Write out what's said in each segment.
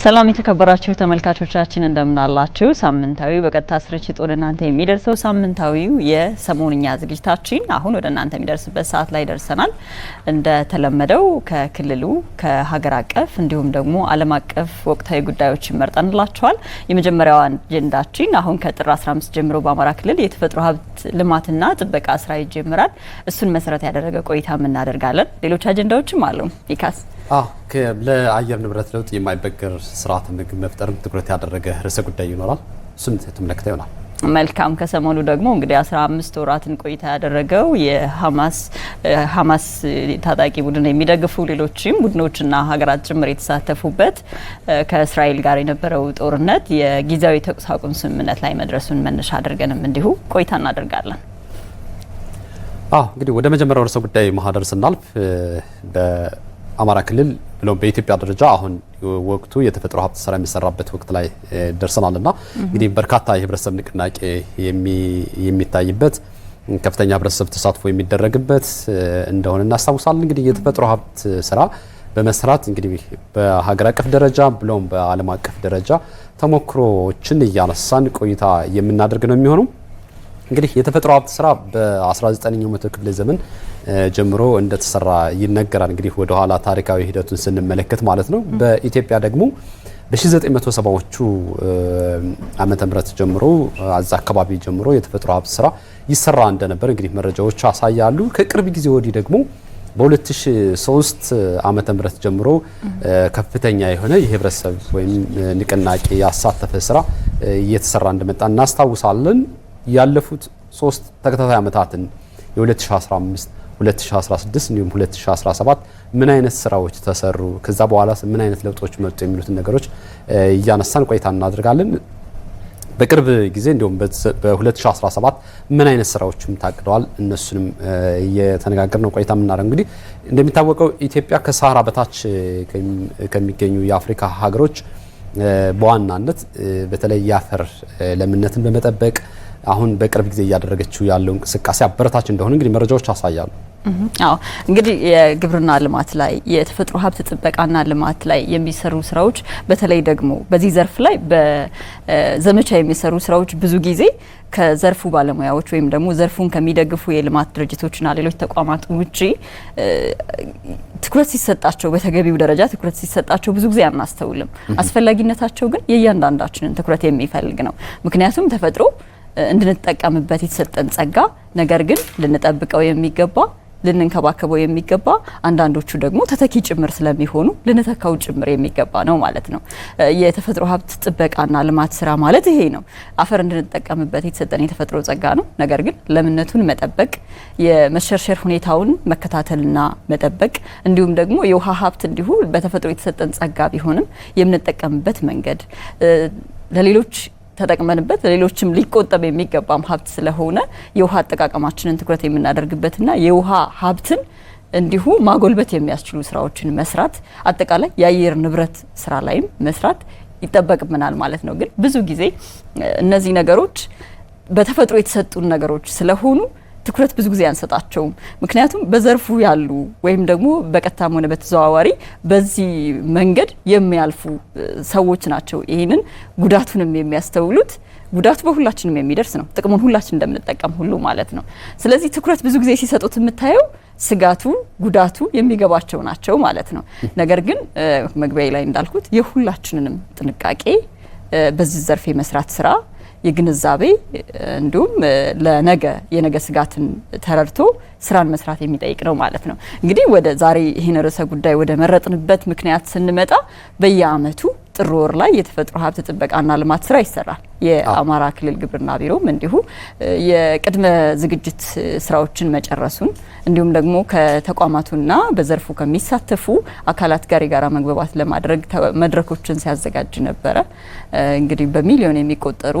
ሰላም የተከበራችሁ ተመልካቾቻችን እንደምን አላችሁ? ሳምንታዊ በቀጥታ ስርጭት ወደ እናንተ የሚደርሰው ሳምንታዊው የሰሞንኛ ዝግጅታችን አሁን ወደ እናንተ የሚደርስበት ሰዓት ላይ ደርሰናል። እንደተለመደው ከክልሉ ከሀገር አቀፍ እንዲሁም ደግሞ ዓለም አቀፍ ወቅታዊ ጉዳዮችን መርጠንላችኋል። የመጀመሪያው አጀንዳችን አሁን ከጥር 15 ጀምሮ በአማራ ክልል የተፈጥሮ ሀብት ልማትና ጥበቃ ስራ ይጀምራል። እሱን መሰረት ያደረገ ቆይታ እናደርጋለን። ሌሎች አጀንዳዎችም አሉ። ይካስ ለአየር ንብረት ለውጥ የማይበገር ስርዓተ ምግብ መፍጠርም ትኩረት ያደረገ ርዕሰ ጉዳይ ይኖራል። እሱን ተመልክተን ይሆናል። መልካም። ከሰሞኑ ደግሞ እንግዲህ 15 ወራትን ቆይታ ያደረገው የሐማስ ታጣቂ ቡድን የሚደግፉ ሌሎችም ቡድኖችና ሀገራት ጭምር የተሳተፉበት ከእስራኤል ጋር የነበረው ጦርነት የጊዜያዊ ተኩስ አቁም ስምምነት ላይ መድረሱን መነሻ አድርገንም እንዲሁ ቆይታ እናደርጋለን። እንግዲህ ወደ መጀመሪያው ርዕሰ ጉዳይ ማህደር ስናልፍ አማራ ክልል ብሎም በኢትዮጵያ ደረጃ አሁን ወቅቱ የተፈጥሮ ሀብት ስራ የሚሰራበት ወቅት ላይ ደርሰናልና እንግዲህ በርካታ የህብረተሰብ ንቅናቄ የሚታይበት ከፍተኛ ህብረተሰብ ተሳትፎ የሚደረግበት እንደሆነ እናስታውሳለን። እንግዲህ የተፈጥሮ ሀብት ስራ በመስራት እንግዲህ በሀገር አቀፍ ደረጃ ብሎም በዓለም አቀፍ ደረጃ ተሞክሮዎችን እያነሳን ቆይታ የምናደርግ ነው የሚሆነው። እንግዲህ የተፈጥሮ ሀብት ስራ በ19ኛው መቶ ክፍለ ዘመን ጀምሮ እንደተሰራ ይነገራል። እንግዲህ ወደ ኋላ ታሪካዊ ሂደቱን ስንመለከት ማለት ነው። በኢትዮጵያ ደግሞ በ1970ዎቹ ዓመተ ምህረት ጀምሮ አዛ አካባቢ ጀምሮ የተፈጥሮ ሀብት ስራ ይሰራ እንደነበር እንግዲህ መረጃዎች ያሳያሉ። ከቅርብ ጊዜ ወዲህ ደግሞ በ2003 ዓመተ ምህረት ጀምሮ ከፍተኛ የሆነ የህብረተሰብ ወይም ንቅናቄ ያሳተፈ ስራ እየተሰራ እንደመጣ እናስታውሳለን። ያለፉት 3 ተከታታይ ዓመታትን የ2015 2016 እንዲሁም 2017 ምን አይነት ስራዎች ተሰሩ፣ ከዛ በኋላ ምን አይነት ለውጦች መጡ የሚሉትን ነገሮች እያነሳን ቆይታ እናደርጋለን። በቅርብ ጊዜ እንዲሁም በ2017 ምን አይነት ስራዎችም ታቅደዋል እነሱንም እየተነጋገርን ቆይታ የምናደርገው። እንግዲህ እንደሚታወቀው ኢትዮጵያ ከሳህራ በታች ከሚገኙ የአፍሪካ ሀገሮች በዋናነት በተለይ የአፈር ለምነትን በመጠበቅ አሁን በቅርብ ጊዜ እያደረገችው ያለው እንቅስቃሴ አበረታች እንደሆነ እንግዲህ መረጃዎች ያሳያሉ። እንግዲህ የግብርና ልማት ላይ የተፈጥሮ ሀብት ጥበቃና ልማት ላይ የሚሰሩ ስራዎች በተለይ ደግሞ በዚህ ዘርፍ ላይ በዘመቻ የሚሰሩ ስራዎች ብዙ ጊዜ ከዘርፉ ባለሙያዎች ወይም ደግሞ ዘርፉን ከሚደግፉ የልማት ድርጅቶችና ሌሎች ተቋማት ውጪ ትኩረት ሲሰጣቸው በተገቢው ደረጃ ትኩረት ሲሰጣቸው ብዙ ጊዜ አናስተውልም። አስፈላጊነታቸው ግን የእያንዳንዳችንን ትኩረት የሚፈልግ ነው። ምክንያቱም ተፈጥሮ እንድንጠቀምበት የተሰጠን ጸጋ፣ ነገር ግን ልንጠብቀው የሚገባ ልንንከባከበው የሚገባ አንዳንዶቹ ደግሞ ተተኪ ጭምር ስለሚሆኑ ልንተካው ጭምር የሚገባ ነው ማለት ነው። የተፈጥሮ ሀብት ጥበቃና ልማት ስራ ማለት ይሄ ነው። አፈር እንድንጠቀምበት የተሰጠን የተፈጥሮ ጸጋ ነው። ነገር ግን ለምነቱን መጠበቅ፣ የመሸርሸር ሁኔታውን መከታተልና መጠበቅ እንዲሁም ደግሞ የውሃ ሀብት እንዲሁ በተፈጥሮ የተሰጠን ጸጋ ቢሆንም የምንጠቀምበት መንገድ ለሌሎች ተጠቅመንበት ለሌሎችም ሊቆጠብ የሚገባም ሀብት ስለሆነ የውሃ አጠቃቀማችንን ትኩረት የምናደርግበትና የውሃ ሀብትን እንዲሁ ማጎልበት የሚያስችሉ ስራዎችን መስራት አጠቃላይ የአየር ንብረት ስራ ላይም መስራት ይጠበቅብናል ማለት ነው። ግን ብዙ ጊዜ እነዚህ ነገሮች በተፈጥሮ የተሰጡን ነገሮች ስለሆኑ ትኩረት ብዙ ጊዜ አንሰጣቸውም። ምክንያቱም በዘርፉ ያሉ ወይም ደግሞ በቀጥታም ሆነ በተዘዋዋሪ በዚህ መንገድ የሚያልፉ ሰዎች ናቸው ይህንን ጉዳቱንም የሚያስተውሉት። ጉዳቱ በሁላችንም የሚደርስ ነው፣ ጥቅሙን ሁላችን እንደምንጠቀም ሁሉ ማለት ነው። ስለዚህ ትኩረት ብዙ ጊዜ ሲሰጡት የምታየው ስጋቱ፣ ጉዳቱ የሚገባቸው ናቸው ማለት ነው። ነገር ግን መግቢያ ላይ እንዳልኩት የሁላችንንም ጥንቃቄ በዚህ ዘርፍ የመስራት ስራ የግንዛቤ እንዲሁም ለነገ የነገ ስጋትን ተረድቶ ስራን መስራት የሚጠይቅ ነው ማለት ነው። እንግዲህ ወደ ዛሬ ይህን ርዕሰ ጉዳይ ወደ መረጥንበት ምክንያት ስንመጣ በየአመቱ ጥር ወር ላይ የተፈጥሮ ሀብት ጥበቃና ልማት ስራ ይሰራል። የአማራ ክልል ግብርና ቢሮም እንዲሁ የቅድመ ዝግጅት ስራዎችን መጨረሱን እንዲሁም ደግሞ ከተቋማቱና በዘርፉ ከሚሳተፉ አካላት ጋር የጋራ መግባባት ለማድረግ መድረኮችን ሲያዘጋጅ ነበረ። እንግዲህ በሚሊዮን የሚቆጠሩ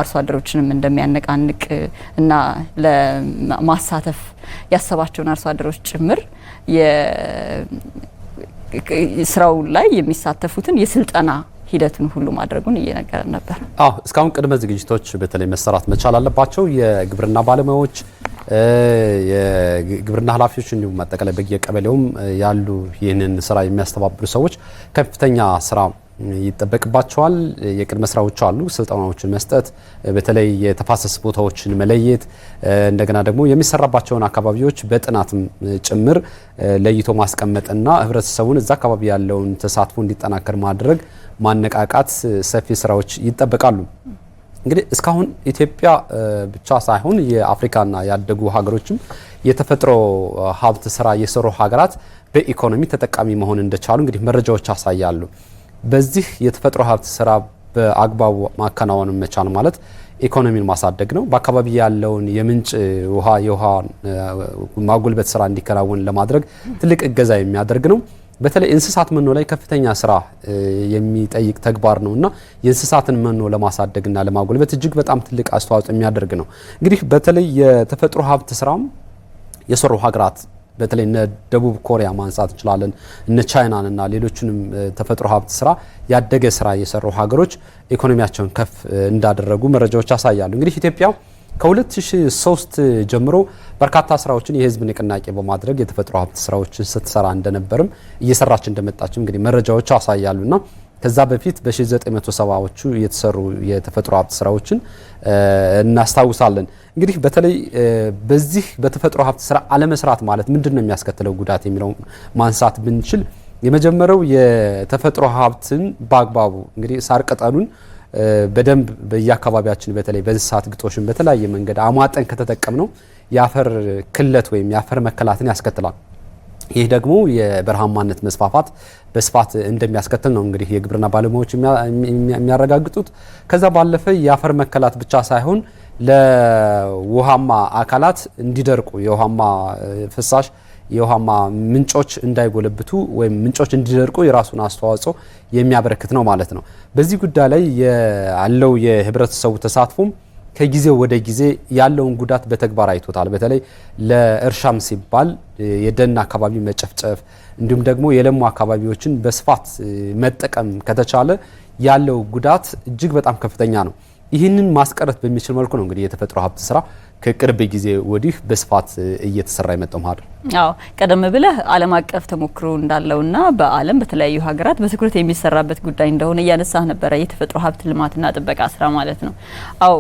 አርሶ አደሮችንም እንደሚያነቃንቅ እና ለማሳተፍ ያሰባቸውን አርሶ አደሮች ጭምር ስራው ላይ የሚሳተፉትን የስልጠና ሂደቱን ሁሉ ማድረጉን እየነገረን ነበር። እስካሁን ቅድመ ዝግጅቶች በተለይ መሰራት መቻል አለባቸው። የግብርና ባለሙያዎች የግብርና ኃላፊዎች እንዲሁም አጠቃላይ በየቀበሌውም ያሉ ይህንን ስራ የሚያስተባብሩ ሰዎች ከፍተኛ ስራ ይጠበቅባቸዋል። የቅድመ ስራዎች አሉ። ስልጠናዎችን መስጠት፣ በተለይ የተፋሰስ ቦታዎችን መለየት፣ እንደገና ደግሞ የሚሰራባቸውን አካባቢዎች በጥናትም ጭምር ለይቶ ማስቀመጥና ህብረተሰቡን እዛ አካባቢ ያለውን ተሳትፎ እንዲጠናከር ማድረግ፣ ማነቃቃት ሰፊ ስራዎች ይጠበቃሉ። እንግዲህ እስካሁን ኢትዮጵያ ብቻ ሳይሆን የአፍሪካና ያደጉ ሀገሮችም የተፈጥሮ ሀብት ስራ የሰሩ ሀገራት በኢኮኖሚ ተጠቃሚ መሆን እንደቻሉ እንግዲህ መረጃዎች ያሳያሉ። በዚህ የተፈጥሮ ሀብት ስራ በአግባቡ ማከናወን መቻል ማለት ኢኮኖሚን ማሳደግ ነው። በአካባቢ ያለውን የምንጭ ውሃ የውሃ ማጎልበት ስራ እንዲከናወን ለማድረግ ትልቅ እገዛ የሚያደርግ ነው። በተለይ እንስሳት መኖ ላይ ከፍተኛ ስራ የሚጠይቅ ተግባር ነውና የእንስሳትን መኖ ለማሳደግና ለማጎልበት እጅግ በጣም ትልቅ አስተዋጽኦ የሚያደርግ ነው። እንግዲህ በተለይ የተፈጥሮ ሀብት ስራም የሰሩ ሀገራት በተለይ እነ ደቡብ ኮሪያ ማንሳት እንችላለን፣ እነ ቻይናን እና ሌሎችንም ተፈጥሮ ሀብት ስራ ያደገ ስራ የሰሩ ሀገሮች ኢኮኖሚያቸውን ከፍ እንዳደረጉ መረጃዎች ያሳያሉ። እንግዲህ ኢትዮጵያ ከ2003 ጀምሮ በርካታ ስራዎችን የህዝብ ንቅናቄ በማድረግ የተፈጥሮ ሀብት ስራዎችን ስትሰራ እንደነበርም እየሰራች እንደመጣችም እንግዲህ መረጃዎች ያሳያሉና ከዛ በፊት በ1970ዎቹ የተሰሩ የተፈጥሮ ሀብት ስራዎችን እናስታውሳለን። እንግዲህ በተለይ በዚህ በተፈጥሮ ሀብት ስራ አለመስራት ማለት ምንድነው የሚያስከትለው ጉዳት የሚለው ማንሳት ብንችል የመጀመሪያው የተፈጥሮ ሀብትን በአግባቡ እንግዲህ ሳር ቅጠሉን በደንብ በየአካባቢያችን በተለይ በእንስሳት ግጦሽን በተለያየ መንገድ አሟጠን ከተጠቀምነው የአፈር ክለት ወይም የአፈር መከላትን ያስከትላል። ይህ ደግሞ የበረሃማነት መስፋፋት በስፋት እንደሚያስከትል ነው እንግዲህ የግብርና ባለሙያዎች የሚያረጋግጡት። ከዛ ባለፈ የአፈር መከላት ብቻ ሳይሆን ለውሃማ አካላት እንዲደርቁ የውሃማ ፍሳሽ የውሃማ ምንጮች እንዳይጎለብቱ ወይም ምንጮች እንዲደርቁ የራሱን አስተዋጽኦ የሚያበረክት ነው ማለት ነው። በዚህ ጉዳይ ላይ ያለው የህብረተሰቡ ተሳትፎም ከጊዜ ወደ ጊዜ ያለውን ጉዳት በተግባር አይቶታል። በተለይ ለእርሻም ሲባል የደን አካባቢ መጨፍጨፍ እንዲሁም ደግሞ የለሙ አካባቢዎችን በስፋት መጠቀም ከተቻለ ያለው ጉዳት እጅግ በጣም ከፍተኛ ነው። ይህንን ማስቀረት በሚችል መልኩ ነው እንግዲህ የተፈጥሮ ሀብት ስራ ከቅርብ ጊዜ ወዲህ በስፋት እየተሰራ የመጣው ማለት ነው። አዎ ቀደም ብለህ ዓለም አቀፍ ተሞክሮ እንዳለውና በዓለም በተለያዩ ሀገራት በትኩረት የሚሰራበት ጉዳይ እንደሆነ እያነሳህ ነበረ የተፈጥሮ ሀብት ልማትና ጥበቃ ስራ ማለት ነው። አዎ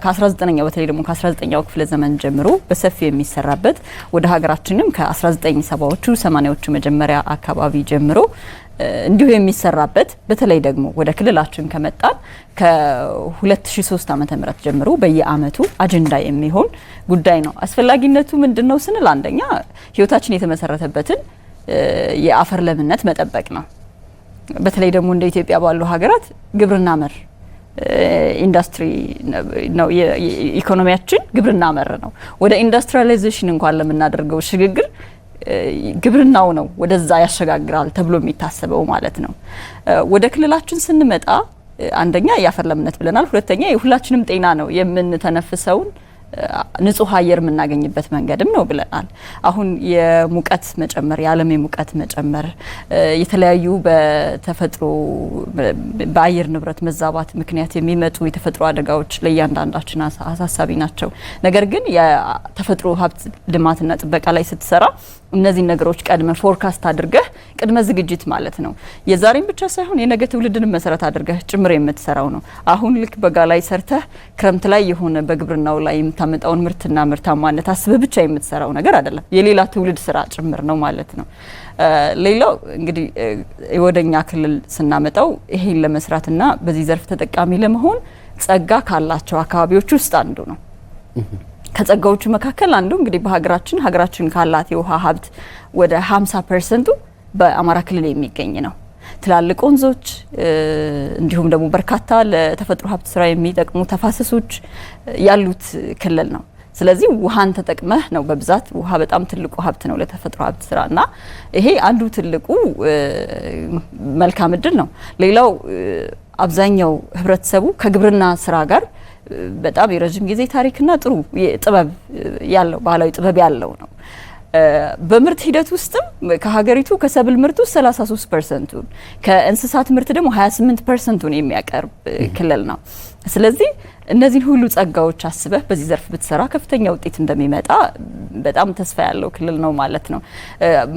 ከ19ኛው በተለይ ደግሞ ከ19ኛው ክፍለ ዘመን ጀምሮ በሰፊው የሚሰራበት ወደ ሀገራችንም ከ1970ዎቹ 80ዎቹ መጀመሪያ አካባቢ ጀምሮ እንዲሁ የሚሰራበት በተለይ ደግሞ ወደ ክልላችን ከመጣን ከ2003 ዓመተ ምህረት ጀምሮ በየአመቱ አጀንዳ የሚሆን ጉዳይ ነው። አስፈላጊነቱ ምንድነው ስንል አንደኛ ህይወታችን የተመሰረተበትን የአፈር ለምነት መጠበቅ ነው። በተለይ ደግሞ እንደ ኢትዮጵያ ባሉ ሀገራት ግብርና መር ኢንዱስትሪ ነው፣ ኢኮኖሚያችን ግብርና መር ነው። ወደ ኢንዱስትሪያላይዜሽን እንኳን ለምናደርገው ሽግግር ግብርናው ነው ወደዛ ያሸጋግራል ተብሎ የሚታሰበው ማለት ነው። ወደ ክልላችን ስንመጣ አንደኛ የአፈር ለምነት ብለናል። ሁለተኛ የሁላችንም ጤና ነው፣ የምንተነፍሰውን ንጹህ አየር የምናገኝበት መንገድም ነው ብለናል። አሁን የሙቀት መጨመር የዓለም የሙቀት መጨመር የተለያዩ በተፈጥሮ በአየር ንብረት መዛባት ምክንያት የሚመጡ የተፈጥሮ አደጋዎች ለእያንዳንዳችን አሳሳቢ ናቸው። ነገር ግን የተፈጥሮ ሀብት ልማትና ጥበቃ ላይ ስትሰራ እነዚህ ነገሮች ቀድመ ፎርካስት አድርገህ ቅድመ ዝግጅት ማለት ነው። የዛሬን ብቻ ሳይሆን የነገ ትውልድን መሰረት አድርገህ ጭምር የምትሰራው ነው። አሁን ልክ በጋ ላይ ሰርተህ ክረምት ላይ የሆነ በግብርናው ላይ የምታመጣውን ምርትና ምርታማነት አስበህ ብቻ የምትሰራው ነገር አይደለም። የሌላ ትውልድ ስራ ጭምር ነው ማለት ነው። ሌላው እንግዲህ ወደኛ ክልል ስናመጣው ይሄን ለመስራትና በዚህ ዘርፍ ተጠቃሚ ለመሆን ጸጋ ካላቸው አካባቢዎች ውስጥ አንዱ ነው። ከጸጋዎቹ መካከል አንዱ እንግዲህ ሀገራችን ካላት የውሃ ሀብት ወደ 50% በአማራ ክልል የሚገኝ ነው። ትላልቅ ወንዞች እንዲሁም ደግሞ በርካታ ለተፈጥሮ ሀብት ስራ የሚጠቅሙ ተፋሰሶች ያሉት ክልል ነው። ስለዚህ ውሃን ተጠቅመህ ነው በብዛት ውሃ በጣም ትልቁ ሀብት ነው ለተፈጥሮ ሀብት ስራና ይሄ አንዱ ትልቁ መልካም እድል ነው። ሌላው አብዛኛው ህብረተሰቡ ከግብርና ስራ ጋር በጣም የረጅም ጊዜ ታሪክና ጥሩ ጥበብ ያለው ባህላዊ ጥበብ ያለው ነው። በምርት ሂደት ውስጥም ከሀገሪቱ ከሰብል ምርት ውስጥ 33%ን ከእንስሳት ምርት ደግሞ 28%ን የሚያቀርብ ክልል ነው። ስለዚህ እነዚህን ሁሉ ጸጋዎች አስበህ በዚህ ዘርፍ ብትሰራ ከፍተኛ ውጤት እንደሚመጣ በጣም ተስፋ ያለው ክልል ነው ማለት ነው።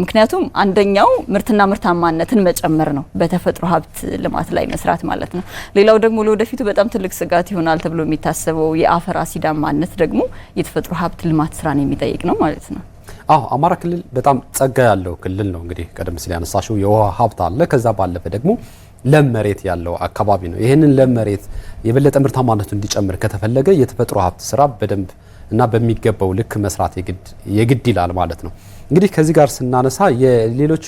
ምክንያቱም አንደኛው ምርትና ምርታማነትን መጨመር ነው፣ በተፈጥሮ ሀብት ልማት ላይ መስራት ማለት ነው። ሌላው ደግሞ ለወደፊቱ በጣም ትልቅ ስጋት ይሆናል ተብሎ የሚታሰበው የአፈር አሲዳማነት ደግሞ የተፈጥሮ ሀብት ልማት ስራን የሚጠይቅ ነው ማለት ነው። አማራ ክልል በጣም ጸጋ ያለው ክልል ነው። እንግዲህ ቀደም ሲል ያነሳሽው የውሃ ሀብት አለ። ከዛ ባለፈ ደግሞ ለም መሬት ያለው አካባቢ ነው። ይህንን ለም መሬት የበለጠ ምርታማነቱ እንዲጨምር ከተፈለገ የተፈጥሮ ሀብት ስራ በደንብ እና በሚገባው ልክ መስራት የግድ ይላል ማለት ነው። እንግዲህ ከዚህ ጋር ስናነሳ የሌሎች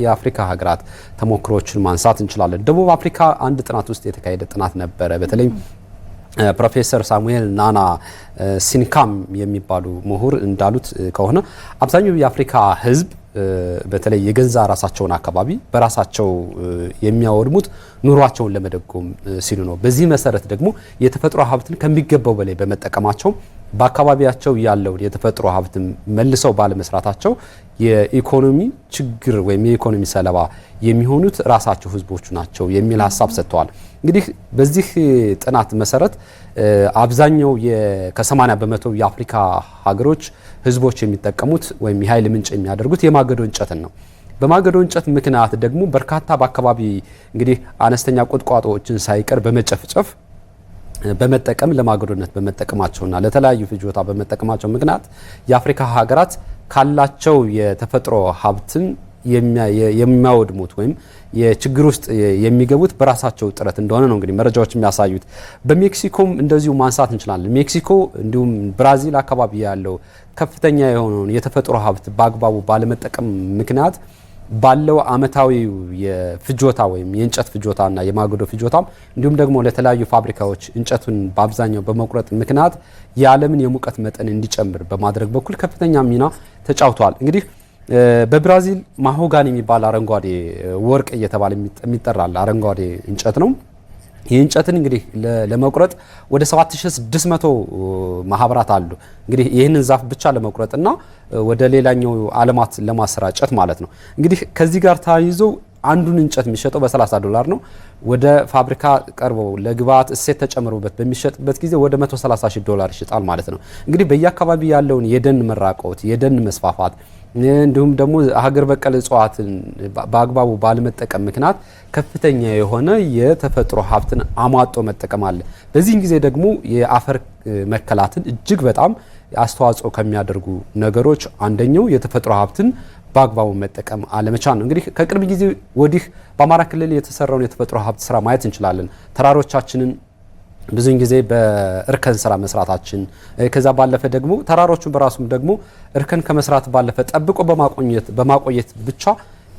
የአፍሪካ ሀገራት ተሞክሮችን ማንሳት እንችላለን። ደቡብ አፍሪካ አንድ ጥናት ውስጥ የተካሄደ ጥናት ነበረ። በተለይ ፕሮፌሰር ሳሙኤል ናና ሲንካም የሚባሉ ምሁር እንዳሉት ከሆነ አብዛኛው የአፍሪካ ሕዝብ በተለይ የገዛ ራሳቸውን አካባቢ በራሳቸው የሚያወድሙት ኑሯቸውን ለመደጎም ሲሉ ነው። በዚህ መሰረት ደግሞ የተፈጥሮ ሀብትን ከሚገባው በላይ በመጠቀማቸው በአካባቢያቸው ያለውን የተፈጥሮ ሀብትን መልሰው ባለመስራታቸው የኢኮኖሚ ችግር ወይም የኢኮኖሚ ሰለባ የሚሆኑት ራሳቸው ህዝቦቹ ናቸው የሚል ሀሳብ ሰጥተዋል። እንግዲህ በዚህ ጥናት መሰረት አብዛኛው ከ80 በመቶ የአፍሪካ ሀገሮች ህዝቦች የሚጠቀሙት ወይም የኃይል ምንጭ የሚያደርጉት የማገዶ እንጨትን ነው። በማገዶ እንጨት ምክንያት ደግሞ በርካታ በአካባቢ እንግዲህ አነስተኛ ቁጥቋጦዎችን ሳይቀር በመጨፍጨፍ በመጠቀም ለማገዶነት በመጠቀማቸውና ለተለያዩ ፍጆታ በመጠቀማቸው ምክንያት የአፍሪካ ሀገራት ካላቸው የተፈጥሮ ሀብትን የሚያወድሙት ወይም የችግር ውስጥ የሚገቡት በራሳቸው ጥረት እንደሆነ ነው እንግዲህ መረጃዎች የሚያሳዩት። በሜክሲኮም እንደዚሁ ማንሳት እንችላለን። ሜክሲኮ እንዲሁም ብራዚል አካባቢ ያለው ከፍተኛ የሆነውን የተፈጥሮ ሀብት በአግባቡ ባለመጠቀም ምክንያት ባለው አመታዊ የፍጆታ ወይም የእንጨት ፍጆታና የማገዶ ፍጆታም እንዲሁም ደግሞ ለተለያዩ ፋብሪካዎች እንጨቱን በአብዛኛው በመቁረጥ ምክንያት የዓለምን የሙቀት መጠን እንዲጨምር በማድረግ በኩል ከፍተኛ ሚና ተጫውተዋል። እንግዲህ በብራዚል ማሆጋኒ የሚባል አረንጓዴ ወርቅ እየተባለ የሚጠራል አረንጓዴ እንጨት ነው። ይህ እንጨትን እንግዲህ ለመቁረጥ ወደ 7600 ማህበራት አሉ። እንግዲህ ይህንን ዛፍ ብቻ ለመቁረጥና ወደ ሌላኛው ዓለማት ለማሰራጨት ማለት ነው። እንግዲህ ከዚህ ጋር ተያይዞ አንዱን እንጨት የሚሸጠው $30 ነው። ወደ ፋብሪካ ቀርቦ ለግብአት እሴት ተጨምሮበት በሚሸጥበት ጊዜ ወደ $130,000 ይሸጣል ማለት ነው። እንግዲህ በየአካባቢ ያለውን የደን መራቆት፣ የደን መስፋፋት እንዲሁም ደግሞ ሀገር በቀል እጽዋትን በአግባቡ ባለመጠቀም ምክንያት ከፍተኛ የሆነ የተፈጥሮ ሀብትን አሟጦ መጠቀም አለ። በዚህን ጊዜ ደግሞ የአፈር መከላትን እጅግ በጣም አስተዋጽኦ ከሚያደርጉ ነገሮች አንደኛው የተፈጥሮ ሀብትን በአግባቡ መጠቀም አለመቻል ነው። እንግዲህ ከቅርብ ጊዜ ወዲህ በአማራ ክልል የተሰራውን የተፈጥሮ ሀብት ስራ ማየት እንችላለን። ተራሮቻችንን ብዙውን ጊዜ በእርከን ስራ መስራታችን ከዛ ባለፈ ደግሞ ተራሮቹን በራሱም ደግሞ እርከን ከመስራት ባለፈ ጠብቆ በማቆየት ብቻ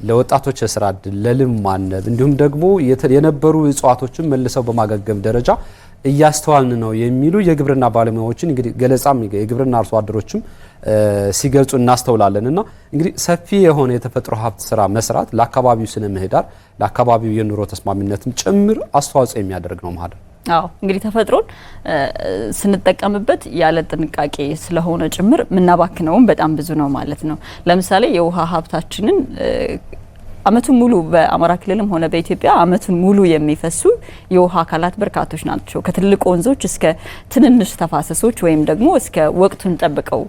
ለወጣቶች የስራ ዕድል ለልም ማነብ እንዲሁም ደግሞ የነበሩ እጽዋቶችን መልሰው በማገገም ደረጃ እያስተዋልን ነው የሚሉ የግብርና ባለሙያዎችን እንግዲህ ገለጻም የግብርና አርሶ አደሮችም ሲገልጹ እናስተውላለን። እና እንግዲህ ሰፊ የሆነ የተፈጥሮ ሀብት ስራ መስራት ለአካባቢው ስነ ምህዳር ለአካባቢው የኑሮ ተስማሚነትም ጭምር አስተዋጽኦ የሚያደርግ ነው ማለት ነው። አዎ እንግዲህ ተፈጥሮን ስንጠቀምበት ያለ ጥንቃቄ ስለሆነ ጭምር ምናባክነውም በጣም ብዙ ነው ማለት ነው። ለምሳሌ የውሃ ሀብታችንን አመቱን ሙሉ በአማራ ክልልም ሆነ በኢትዮጵያ አመቱን ሙሉ የሚፈሱ የውሃ አካላት በርካቶች ናቸው። ከትልቅ ወንዞች እስከ ትንንሽ ተፋሰሶች ወይም ደግሞ እስከ ወቅቱን ጠብቀው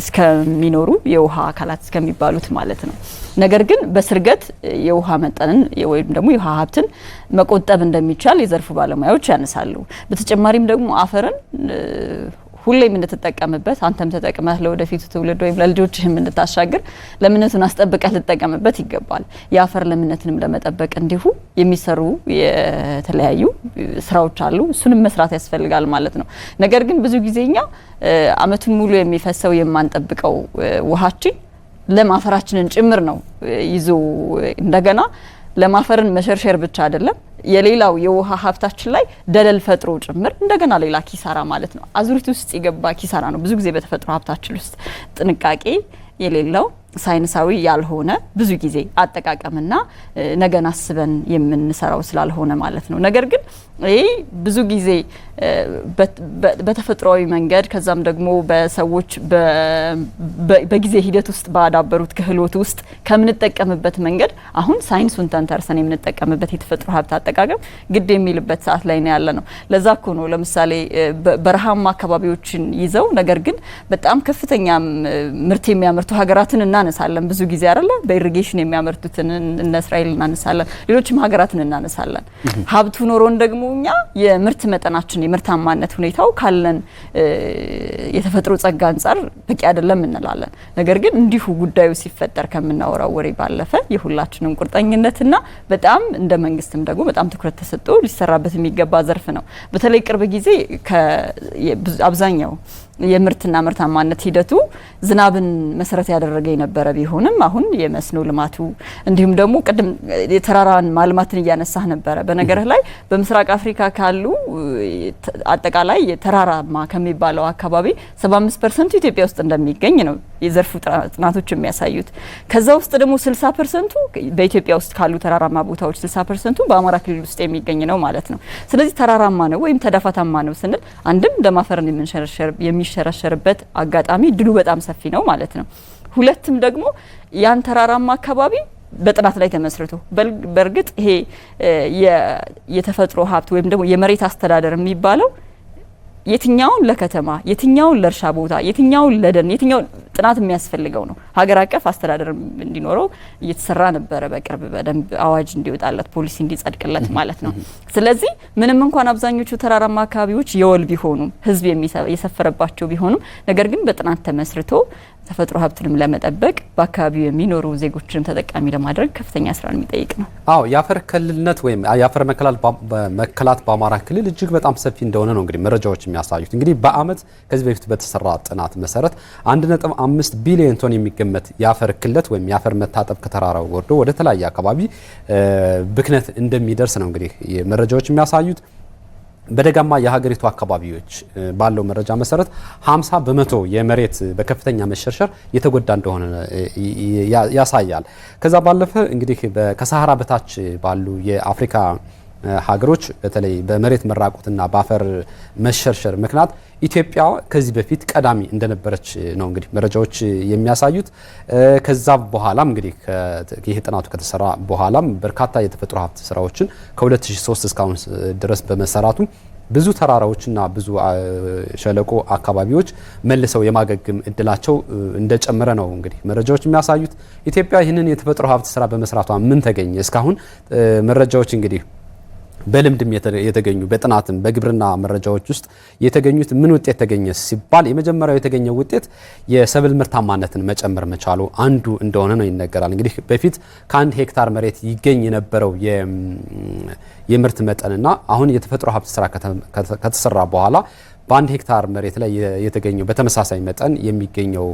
እስከሚኖሩ የውሃ አካላት እስከሚባሉት ማለት ነው። ነገር ግን በስርገት የውሃ መጠንን ወይም ደግሞ የውሃ ሀብትን መቆጠብ እንደሚቻል የዘርፉ ባለሙያዎች ያነሳሉ። በተጨማሪም ደግሞ አፈርን ሁሌም እንድትጠቀምበት አንተም ተጠቅመህ ለወደፊቱ ትውልድ ወይም ለልጆችህም እንድታሻግር ለምነቱን አስጠብቀህ ልትጠቀምበት ይገባል። የአፈር ለምነትንም ለመጠበቅ እንዲሁ የሚሰሩ የተለያዩ ስራዎች አሉ። እሱንም መስራት ያስፈልጋል ማለት ነው። ነገር ግን ብዙ ጊዜኛ አመቱን ሙሉ የሚፈሰው የማንጠብቀው ውሃችን ለም አፈራችንን ጭምር ነው ይዞ እንደገና ለማፈርን መሸርሸር ብቻ አይደለም የሌላው የውሃ ሀብታችን ላይ ደለል ፈጥሮ ጭምር እንደገና ሌላ ኪሳራ ማለት ነው። አዙሪት ውስጥ የገባ ኪሳራ ነው ብዙ ጊዜ በተፈጥሮ ሀብታችን ውስጥ ጥንቃቄ የሌለው ሳይንሳዊ ያልሆነ ብዙ ጊዜ አጠቃቀምና ነገን አስበን የምንሰራው ስላልሆነ ማለት ነው። ነገር ግን ይሄ ብዙ ጊዜ በተፈጥሯዊ መንገድ ከዛም ደግሞ በሰዎች በጊዜ ሂደት ውስጥ ባዳበሩት ክህሎት ውስጥ ከምንጠቀምበት መንገድ አሁን ሳይንሱን ተንተርሰን የምንጠቀምበት የተፈጥሮ ሀብት አጠቃቀም ግድ የሚልበት ሰዓት ላይ ነው ያለ ነው። ለዛ እኮ ነው ለምሳሌ በረሃማ አካባቢዎችን ይዘው ነገር ግን በጣም ከፍተኛ ምርት የሚያመርቱ ሀገራትን እናነሳለን። ብዙ ጊዜ አይደለ በኢሪጌሽን የሚያመርቱትን እነ እስራኤል እናነሳለን፣ ሌሎችም ሀገራትን እናነሳለን። ሀብቱ ኖሮን ደግሞ እኛ የምርት መጠናችን የምርታማነት ሁኔታው ካለን የተፈጥሮ ጸጋ አንጻር በቂ አይደለም እንላለን። ነገር ግን እንዲሁ ጉዳዩ ሲፈጠር ከምናወራው ወሬ ባለፈ የሁላችንም ቁርጠኝነትና በጣም እንደ መንግስትም ደግሞ በጣም ትኩረት ተሰጥቶ ሊሰራበት የሚገባ ዘርፍ ነው። በተለይ ቅርብ ጊዜ አብዛኛው የምርትና ምርታማነት ሂደቱ ዝናብን መሰረት ያደረገ የነበረ ቢሆንም አሁን የመስኖ ልማቱ እንዲሁም ደግሞ ቅድም የተራራን ማልማትን እያነሳህ ነበረ። በነገርህ ላይ በምስራቅ አፍሪካ ካሉ አጠቃላይ የተራራማ ከሚባለው አካባቢ 75% ኢትዮጵያ ውስጥ እንደሚገኝ ነው የዘርፉ ጥናቶች የሚያሳዩት። ከዛ ውስጥ ደግሞ 60% በኢትዮጵያ ውስጥ ካሉ ተራራማ ቦታዎች 60% በአማራ ክልል ውስጥ የሚገኝ ነው ማለት ነው። ስለዚህ ተራራማ ነው ወይም ተዳፋታማ ነው ስንል አንድም ደም አፈርን የሚሸረሸርበት አጋጣሚ ድሉ በጣም ሰፊ ነው ማለት ነው። ሁለትም ደግሞ ያን ተራራማ አካባቢ በጥናት ላይ ተመስርቶ በእርግጥ ይሄ የተፈጥሮ ሀብት ወይም ደግሞ የመሬት አስተዳደር የሚባለው የትኛውን ለከተማ የትኛውን ለእርሻ ቦታ የትኛውን ለደን የትኛውን ጥናት የሚያስፈልገው ነው። ሀገር አቀፍ አስተዳደር እንዲኖረው እየተሰራ ነበረ። በቅርብ በደንብ አዋጅ እንዲወጣለት ፖሊሲ እንዲጸድቅለት ማለት ነው። ስለዚህ ምንም እንኳን አብዛኞቹ ተራራማ አካባቢዎች የወል ቢሆኑም ህዝብ የሰፈረባቸው ቢሆኑም ነገር ግን በጥናት ተመስርቶ ተፈጥሮ ሀብትንም ለመጠበቅ በአካባቢው የሚኖሩ ዜጎችንም ተጠቃሚ ለማድረግ ከፍተኛ ስራን የሚጠይቅ ነው። አዎ የአፈር ክልልነት ወይም የአፈር መከላት በአማራ ክልል እጅግ በጣም ሰፊ እንደሆነ ነው እንግዲህ መረጃዎች የሚያሳዩት። እንግዲህ በአመት ከዚህ በፊት በተሰራ ጥናት መሰረት 1.5 ቢሊዮን ቶን የሚገመት የአፈር ክልለት ወይም የአፈር መታጠብ ከተራራው ወርዶ ወደ ተለያየ አካባቢ ብክነት እንደሚደርስ ነው እንግዲህ መረጃዎች የሚያሳዩት። በደጋማ የሀገሪቱ አካባቢዎች ባለው መረጃ መሰረት 50 በመቶ የመሬት በከፍተኛ መሸርሸር የተጎዳ እንደሆነ ያሳያል። ከዛ ባለፈ እንግዲህ ከሰሃራ በታች ባሉ የአፍሪካ ሀገሮች በተለይ በመሬት መራቆትና በአፈር መሸርሸር ምክንያት ኢትዮጵያ ከዚህ በፊት ቀዳሚ እንደነበረች ነው እንግዲህ መረጃዎች የሚያሳዩት። ከዛ በኋላም እንግዲህ ይህ ጥናቱ ከተሰራ በኋላም በርካታ የተፈጥሮ ሀብት ስራዎችን ከ2003 እስካሁን ድረስ በመሰራቱ ብዙ ተራራዎችና ብዙ ሸለቆ አካባቢዎች መልሰው የማገገም እድላቸው እንደጨመረ ነው እንግዲህ መረጃዎች የሚያሳዩት። ኢትዮጵያ ይህንን የተፈጥሮ ሀብት ስራ በመስራቷ ምን ተገኘ? እስካሁን መረጃዎች እንግዲህ በልምድም የተገኙ በጥናትም በግብርና መረጃዎች ውስጥ የተገኙት ምን ውጤት ተገኘ ሲባል የመጀመሪያው የተገኘው ውጤት የሰብል ምርታማነትን መጨመር መቻሉ አንዱ እንደሆነ ነው ይነገራል። እንግዲህ በፊት ከ1 ሄክታር መሬት ይገኝ የነበረው የምርት መጠንና አሁን የተፈጥሮ ሀብት ስራ ከተሰራ በኋላ በ1 ሄክታር መሬት ላይ የተገኘው በተመሳሳይ መጠን የሚገኘው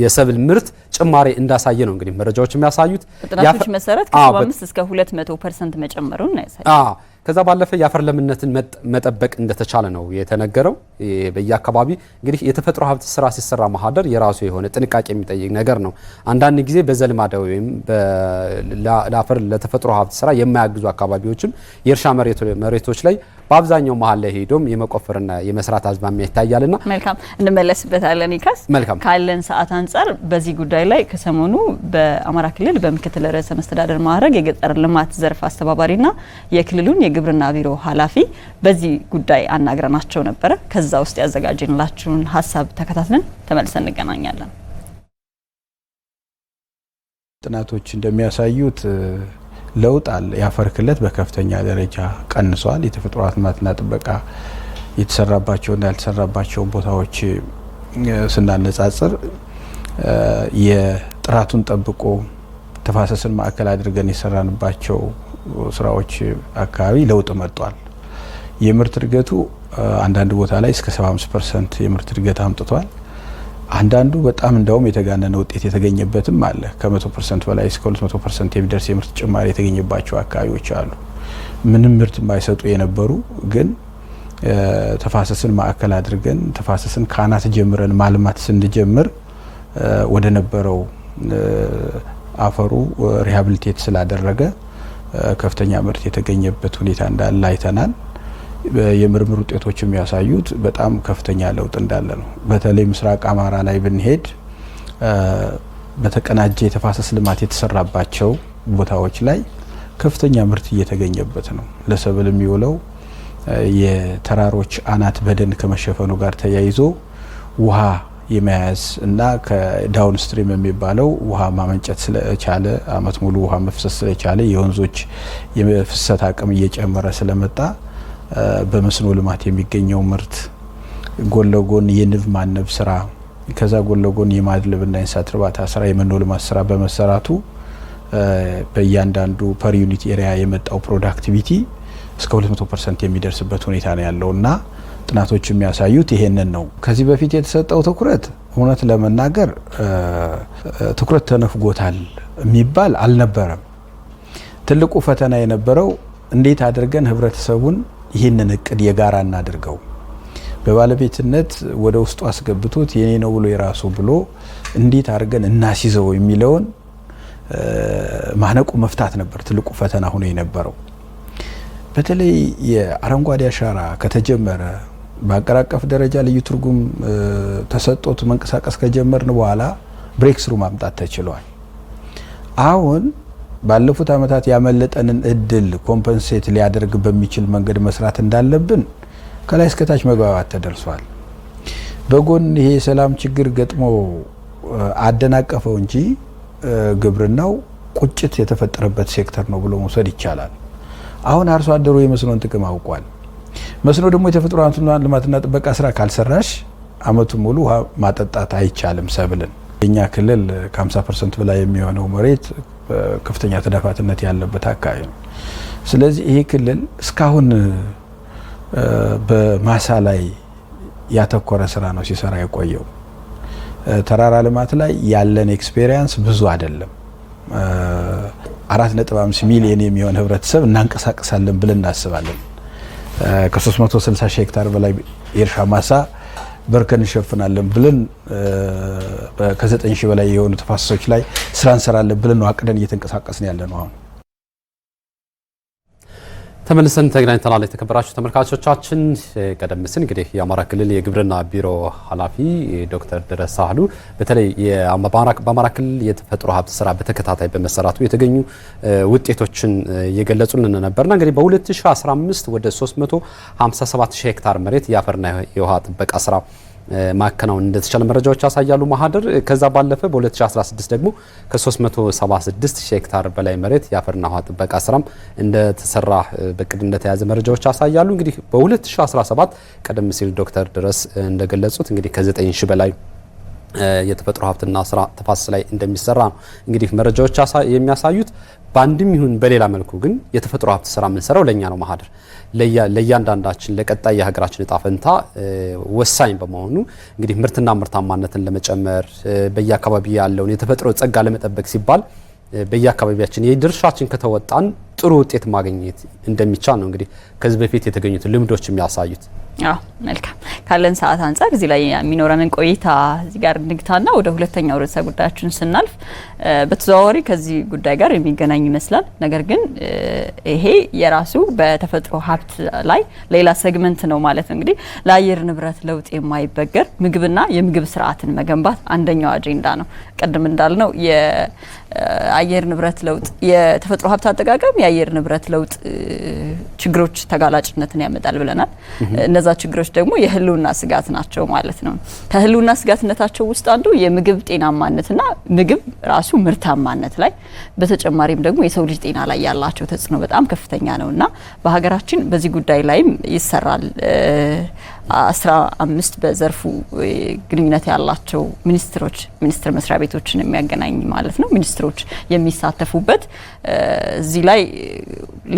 የሰብል ምርት ጭማሪ እንዳሳየ ነው እንግዲህ መረጃዎች የሚያሳዩት። በጥናቶች መሰረት ከ75 እስከ 200% መጨመሩን ያሳያል። ከዛ ባለፈ የአፈር ለምነትን መጠበቅ እንደተቻለ ነው የተነገረው። በየአካባቢ እንግዲህ የተፈጥሮ ሀብት ስራ ሲሰራ ማህደር የራሱ የሆነ ጥንቃቄ የሚጠይቅ ነገር ነው። አንዳንድ ጊዜ በዘልማዳዊ ወይም ለአፈር ለተፈጥሮ ሀብት ስራ የማያግዙ አካባቢዎችም የእርሻ መሬቶች ላይ በአብዛኛው መሀል ላይ ሄዶም የመቆፈርና የመስራት አዝማሚያ ይታያልና መልካም እንመለስበታለን። ይካስ ካለን ሰዓት አንጻር በዚህ ጉዳይ ላይ ከሰሞኑ በአማራ ክልል በምክትል ርዕሰ መስተዳድር ማዕረግ የገጠር ልማት ዘርፍ አስተባባሪና የክልሉን የግብርና ቢሮ ኃላፊ በዚህ ጉዳይ አናግረናቸው ነበረ። ከዛ ውስጥ ያዘጋጀንላችሁን ሀሳብ ተከታትለን ተመልሰን እንገናኛለን። ጥናቶች እንደሚያሳዩት ለውጥ አለ። የአፈር ክለት በከፍተኛ ደረጃ ቀንሷል። የተፈጥሮ ልማትና ጥበቃ የተሰራባቸውና ያልተሰራባቸው ቦታዎች ስናነጻጽር የጥራቱን ጠብቆ ተፋሰስን ማዕከል አድርገን የሰራንባቸው ስራዎች አካባቢ ለውጥ መጥቷል። የምርት እድገቱ አንዳንድ ቦታ ላይ እስከ 75% የምርት እድገት አምጥቷል። አንዳንዱ በጣም እንደውም የተጋነነ ውጤት የተገኘበትም አለ። ከ100% በላይ እስከ 200% የሚደርስ የምርት ጭማሪ የተገኘባቸው አካባቢዎች አሉ። ምንም ምርት የማይሰጡ የነበሩ ግን ተፋሰስን ማዕከል አድርገን ተፋሰስን ካናት ጀምረን ማልማት ስንጀምር ወደ ነበረው አፈሩ ሪሃቢሊቴት ስላደረገ ከፍተኛ ምርት የተገኘበት ሁኔታ እንዳለ አይተናል። የምርምር ውጤቶች የሚያሳዩት በጣም ከፍተኛ ለውጥ እንዳለ ነው። በተለይ ምስራቅ አማራ ላይ ብንሄድ በተቀናጀ የተፋሰስ ልማት የተሰራባቸው ቦታዎች ላይ ከፍተኛ ምርት እየተገኘበት ነው። ለሰብል የሚውለው የተራሮች አናት በደን ከመሸፈኑ ጋር ተያይዞ ውሃ የመያዝ እና ከዳውን ስትሪም የሚባለው ውሃ ማመንጨት ስለቻለ አመት ሙሉ ውሃ መፍሰስ ስለቻለ የወንዞች የፍሰት አቅም እየጨመረ ስለመጣ በመስኖ ልማት የሚገኘው ምርት ጎን ለጎን የንብ ማነብ ስራ ከዛ ጎን ለጎን የማድለብና የእንስሳት እርባታ ስራ የመኖ ልማት ስራ በመሰራቱ በእያንዳንዱ ፐር ዩኒት ኤሪያ የመጣው ፕሮዳክቲቪቲ እስከ 200% የሚደርስበት ሁኔታ ነው ያለውና ጥናቶች የሚያሳዩት ይሄንን ነው። ከዚህ በፊት የተሰጠው ትኩረት እውነት ለመናገር ትኩረት ተነፍጎታል የሚባል አልነበረም። ትልቁ ፈተና የነበረው እንዴት አድርገን ህብረተሰቡን ይህንን እቅድ የጋራ እናድርገው በባለቤትነት ወደ ውስጡ አስገብቶት የኔ ነው ብሎ የራሱ ብሎ እንዴት አድርገን እናሲዘው የሚለውን ማነቁ መፍታት ነበር ትልቁ ፈተና ሆኖ የነበረው። በተለይ የአረንጓዴ አሻራ ከተጀመረ በአገር አቀፍ ደረጃ ልዩ ትርጉም ተሰጥቶት መንቀሳቀስ ከጀመርን በኋላ ብሬክ ስሩ ማምጣት ተችሏል። አሁን ባለፉት አመታት ያመለጠንን እድል ኮምፐንሴት ሊያደርግ በሚችል መንገድ መስራት እንዳለብን ከላይ እስከታች መግባባት ተደርሷል። በጎን ይሄ የሰላም ችግር ገጥሞ አደናቀፈው እንጂ ግብርናው ቁጭት የተፈጠረበት ሴክተር ነው ብሎ መውሰድ ይቻላል። አሁን አርሶ አደሩ የመስኖን ጥቅም አውቋል። መስኖ ደግሞ የተፈጥሮ ሀብትና ልማትና ጥበቃ ስራ ካልሰራሽ አመቱን ሙሉ ውሃ ማጠጣት አይቻልም ሰብልን። የኛ ክልል ከ50% በላይ የሚሆነው መሬት ከፍተኛ ተዳፋትነት ያለበት አካባቢ ነው። ስለዚህ ይሄ ክልል እስካሁን በማሳ ላይ ያተኮረ ስራ ነው ሲሰራ የቆየው። ተራራ ልማት ላይ ያለን ኤክስፔሪየንስ ብዙ አይደለም። 4.5 ሚሊዮን የሚሆን ህብረተሰብ እናንቀሳቀሳለን ብለን እናስባለን። ከ360 ሺህ ሄክታር በላይ የእርሻ ማሳ በርከን እንሸፍናለን ብለን ከ9 ሺህ በላይ የሆኑ ተፋሰሶች ላይ ስራ እንሰራለን ብለን ነው አቅደን እየተንቀሳቀስን ያለ ነው። አሁን ተመልሰን ተገናኝተናል። የተከበራችሁ ተመልካቾቻችን ቀደም ሲል እንግዲህ የአማራ ክልል የግብርና ቢሮ ኃላፊ ዶክተር ድረስ ሳህሉ በተለይ በአማራ ክልል የተፈጥሮ ሀብት ስራ በተከታታይ በመሰራቱ የተገኙ ውጤቶችን የገለጹልን ነበርና እንግዲህ በ2015 ወደ 357 ሺህ ሄክታር መሬት የአፈርና የውሃ ጥበቃ ስራ ማከናወን እንደተቻለ መረጃዎች ያሳያሉ። ማህደር ከዛ ባለፈ በ2016 ደግሞ ከ376 ሺህ ሄክታር በላይ መሬት የአፈርና ውሃ ጥበቃ ስራም እንደተሰራ በቅድ እንደተያዘ መረጃዎች ያሳያሉ። እንግዲህ በ2017 ቀደም ሲል ዶክተር ድረስ እንደገለጹት እንግዲህ ከ9 ሺህ በላይ የተፈጥሮ ሀብትና ስራ ተፋሰስ ላይ እንደሚሰራ ነው እንግዲህ መረጃዎች የሚያሳዩት። በአንድም ይሁን በሌላ መልኩ ግን የተፈጥሮ ሀብት ስራ የምንሰራው ለኛ ነው። ማህደር ለእያንዳንዳችን ለቀጣይ የሀገራችን እጣ ፈንታ ወሳኝ በመሆኑ እንግዲህ ምርትና ምርታማነትን ለመጨመር በየአካባቢ ያለውን የተፈጥሮ ጸጋ ለመጠበቅ ሲባል በየአካባቢያችን የድርሻችን ከተወጣን ጥሩ ውጤት ማግኘት እንደሚቻል ነው እንግዲህ ከዚህ በፊት የተገኙት ልምዶች የሚያሳዩት። መልካም ካለን ሰዓት አንፃር እዚህ ላይ የሚኖረንን ቆይታ እዚህ ጋር እንግታና ወደ ሁለተኛው ርዕሰ ጉዳያችን ስናልፍ በተዘዋዋሪ ከዚህ ጉዳይ ጋር የሚገናኝ ይመስላል። ነገር ግን ይሄ የራሱ በተፈጥሮ ሀብት ላይ ሌላ ሴግመንት ነው ማለት ነው። እንግዲህ ለአየር ንብረት ለውጥ የማይበገር ምግብና የምግብ ስርዓትን መገንባት አንደኛው አጀንዳ ነው። ቀደም እንዳልነው የአየር ንብረት ለውጥ የተፈጥሮ ሀብት አጠቃቀም የአየር ንብረት ለውጥ ችግሮች ተጋላጭነትን ያመጣል ብለናል። እነዛ ችግሮች ደግሞ የህልውና ስጋት ናቸው ማለት ነው። ከህልውና ስጋትነታቸው ውስጥ አንዱ የምግብ ጤናማነትና ምግብ ራሱ ምርታማነት ላይ በተጨማሪም ደግሞ የሰው ልጅ ጤና ላይ ያላቸው ተጽዕኖ በጣም ከፍተኛ ነውና በሀገራችን በዚህ ጉዳይ ላይም ይሰራል። 15 በዘርፉ ግንኙነት ያላቸው ሚኒስትር መስሪያ ቤቶችን የሚያገናኝ ማለት ነው ሚኒስትሮች የሚሳተፉበት እዚህ ላይ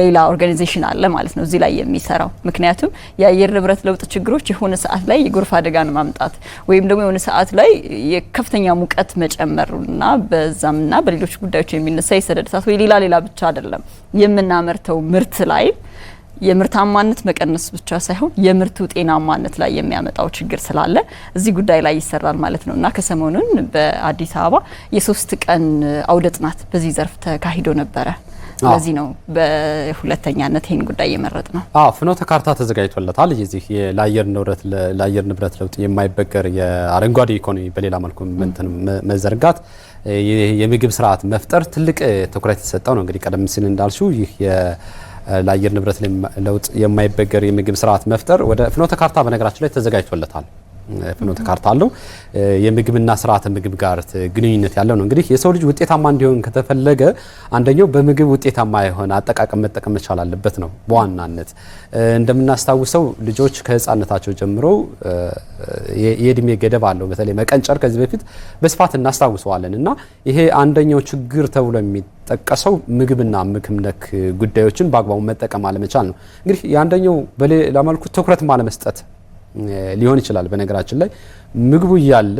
ሌላ ኦርጋናይዜሽን አለ ማለት ነው እዚህ ላይ የሚሰራው። ምክንያቱም የአየር ንብረት ለውጥ ችግሮች የሆነ ሰዓት ላይ የጎርፍ አደጋን ማምጣት ወይም ደግሞ የሆነ ሰዓት ላይ የከፍተኛ ሙቀት መጨመርና በዛምና በሌሎች ጉዳዮች የሚነሳ የሰደድ እሳት ወይ ሌላ ብቻ አይደለም የምናመርተው ምርት ላይ የምርታማነት መቀነስ ብቻ ሳይሆን የምርቱ ጤናማነት ላይ የሚያመጣው ችግር ስላለ እዚህ ጉዳይ ላይ ይሰራል ማለት ነው እና ከሰሞኑን በአዲስ አበባ የ3 ቀን አውደ ጥናት በዚህ ዘርፍ ተካሂዶ ነበረ። ስለዚህ ነው በሁለተኛነት ይሄን ጉዳይ የመረጥ ነው። ፍኖተ ካርታ ተዘጋጅቶለታል። የዚህ ለአየር ንብረት ለውጥ የማይበገር የአረንጓዴ ኢኮኖሚ በሌላ መልኩ መዘርጋት የምግብ ስርዓት መፍጠር ትልቅ ትኩረት የተሰጠው ነው። እንግዲህ ቀደም ሲል እንዳልሽው ይህ ለአየር ንብረት ለውጥ የማይበገር የምግብ ስርዓት መፍጠር ወደ ፍኖተ ካርታ በነገራችን ላይ ተዘጋጅቶለታል። ፍኖተ ካርታ አለው። የምግብና ስርዓተ ምግብ ጋር ግንኙነት ያለው ነው። እንግዲህ የሰው ልጅ ውጤታማ እንዲሆን ከተፈለገ አንደኛው በምግብ ውጤታማ የሆነ አጠቃቀም መጠቀም መቻል አለበት ነው። በዋናነት እንደምናስታውሰው ልጆች ከህፃንነታቸው ጀምሮ የእድሜ ገደብ አለው። በተለይ መቀንጨር ከዚህ በፊት በስፋት እናስታውሰዋለን እና ይሄ አንደኛው ችግር ተብሎ የሚጠቀሰው ምግብና ምግብ ነክ ጉዳዮችን በአግባቡ መጠቀም አለመቻል ነው። እንግዲህ የአንደኛው በሌላ መልኩ ትኩረት አለመስጠት ሊሆን ይችላል። በነገራችን ላይ ምግቡ እያለ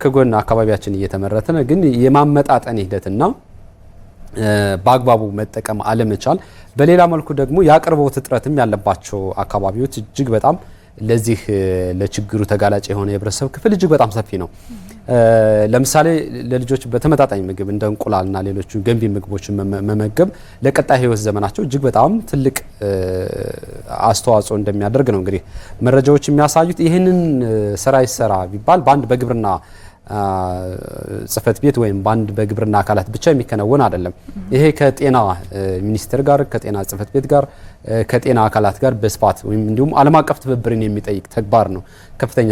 ከጎን አካባቢያችን እየተመረተ ነው፣ ግን የማመጣጠን ሂደትና በአግባቡ መጠቀም አለመቻል፣ በሌላ መልኩ ደግሞ የአቅርቦት እጥረትም ያለባቸው አካባቢዎች እጅግ በጣም ለዚህ ለችግሩ ተጋላጭ የሆነ የህብረተሰብ ክፍል እጅግ በጣም ሰፊ ነው። ለምሳሌ ለልጆች በተመጣጣኝ ምግብ እንደ እንቁላልና ሌሎች ገንቢ ምግቦችን መመገብ ለቀጣይ ህይወት ዘመናቸው እጅግ በጣም ትልቅ አስተዋጽኦ እንደሚያደርግ ነው እንግዲህ መረጃዎች የሚያሳዩት። ይህንን ስራ ይሰራ ቢባል በአንድ በግብርና ጽህፈት ቤት ወይም በአንድ በግብርና አካላት ብቻ የሚከናወን አይደለም። ይሄ ከጤና ሚኒስቴር ጋር ከጤና ጽህፈት ቤት ጋር ከጤና አካላት ጋር በስፋት ወይም እንዲሁም ዓለም አቀፍ ትብብርን የሚጠይቅ ተግባር ነው። ከፍተኛ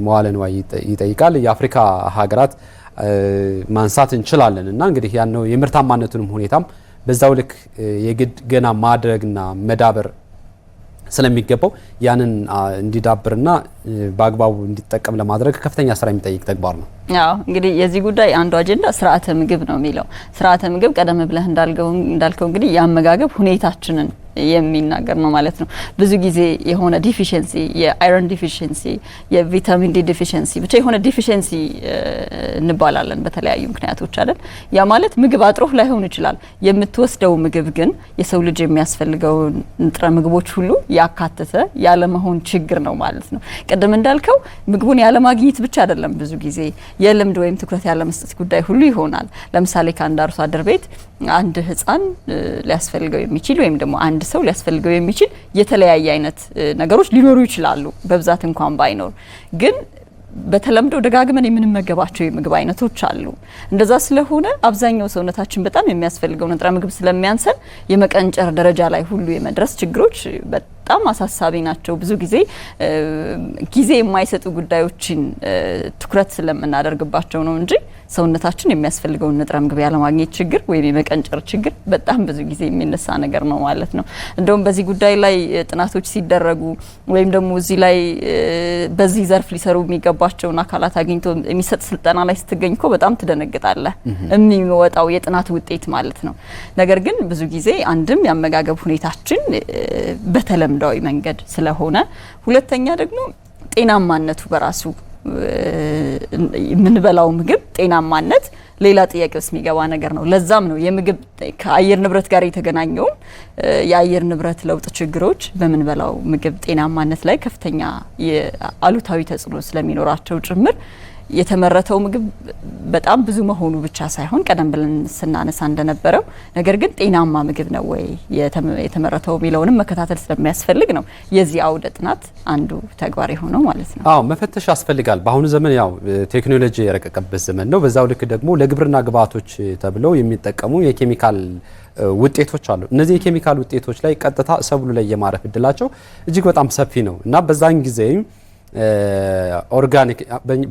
መዋለ ንዋይ ይጠይቃል። የአፍሪካ ሀገራት ማንሳት እንችላለን እና እንግዲህ ያለው የምርታማነቱንም ሁኔታም በዛው ልክ የግድ ገና ማድረግና መዳበር ስለሚገባው ያንን እንዲዳብርና በአግባቡ እንዲጠቀም ለማድረግ ከፍተኛ ስራ የሚጠይቅ ተግባር ነው። እንግዲህ የዚህ ጉዳይ አንዱ አጀንዳ ስርዓተ ምግብ ነው የሚለው። ስርዓተ ምግብ ቀደም ብለህ እንዳልከው እንግዲህ የአመጋገብ ሁኔታችንን የሚናገር ነው ማለት ነው። ብዙ ጊዜ የሆነ ዲፊሸንሲ፣ የአይረን ዲፊሸንሲ፣ የቪታሚን ዲ ዲፊሸንሲ፣ ብቻ የሆነ ዲፊሸንሲ እንባላለን በተለያዩ ምክንያቶች አይደል? ያ ማለት ምግብ አጥሮህ ላይሆን ይችላል። የምትወስደው ምግብ ግን የሰው ልጅ የሚያስፈልገው ንጥረ ምግቦች ሁሉ ያካተተ ያለመሆን ችግር ነው ማለት ነው። ቅድም እንዳልከው ምግቡን ያለማግኘት ብቻ አይደለም፣ ብዙ ጊዜ የልምድ ወይም ትኩረት ያለመስጠት ጉዳይ ሁሉ ይሆናል። ለምሳሌ ከአንድ አርሶ አደር ቤት አንድ ህፃን ሊያስፈልገው የሚችል ወይም ደግሞ አንድ ሰው ሊያስፈልገው የሚችል የተለያየ አይነት ነገሮች ሊኖሩ ይችላሉ፣ በብዛት እንኳን ባይኖር ግን በተለምዶ ደጋግመን የምንመገባቸው የምግብ አይነቶች አሉ። እንደዛ ስለሆነ አብዛኛው ሰውነታችን በጣም የሚያስፈልገው ንጥረ ምግብ ስለሚያንሰን የመቀንጨር ደረጃ ላይ ሁሉ የመድረስ ችግሮች በጣም አሳሳቢ ናቸው። ብዙ ጊዜ የማይሰጡ ጉዳዮችን ትኩረት ስለምናደርግባቸው ነው እንጂ ሰውነታችን የሚያስፈልገውን ንጥረ ምግብ ያለማግኘት ችግር ወይም የመቀንጨር ችግር በጣም ብዙ ጊዜ የሚነሳ ነገር ነው ማለት ነው። እንደውም በዚህ ጉዳይ ላይ ጥናቶች ሲደረጉ ወይም ደግሞ እዚህ ላይ በዚህ ዘርፍ ሊሰሩ የሚገባቸውን አካላት አግኝቶ የሚሰጥ ስልጠና ላይ ስትገኝ እኮ በጣም ትደነግጣለህ፣ የሚወጣው የጥናት ውጤት ማለት ነው። ነገር ግን ብዙ ጊዜ አንድም የአመጋገብ ሁኔታችን በተለምዳዊ መንገድ ስለሆነ፣ ሁለተኛ ደግሞ ጤናማነቱ በራሱ የምንበላው ምግብ ጤናማነት ሌላ ጥያቄ ውስጥ የሚገባ ነገር ነው። ለዛም ነው የምግብ ከአየር ንብረት ጋር የተገናኘው የአየር ንብረት ለውጥ ችግሮች በምንበላው ምግብ ጤናማነት ላይ ከፍተኛ አሉታዊ ተጽዕኖ ስለሚኖራቸው ጭምር የተመረተው ምግብ በጣም ብዙ መሆኑ ብቻ ሳይሆን ቀደም ብለን ስናነሳ እንደነበረው ነገር ግን ጤናማ ምግብ ነው ወይ የተመረተው የሚለውንም መከታተል ስለሚያስፈልግ ነው የዚህ አውደ ጥናት አንዱ ተግባር የሆነው ማለት ነው። መፈተሽ ያስፈልጋል። በአሁኑ ዘመን ያው ቴክኖሎጂ የረቀቀበት ዘመን ነው። በዛው ልክ ደግሞ ለግብርና ግብዓቶች ተብለው የሚጠቀሙ የኬሚካል ውጤቶች አሉ። እነዚህ የኬሚካል ውጤቶች ላይ ቀጥታ ሰብሉ ላይ የማረፍ እድላቸው እጅግ በጣም ሰፊ ነው እና በዛን ጊዜ ኦርጋኒክ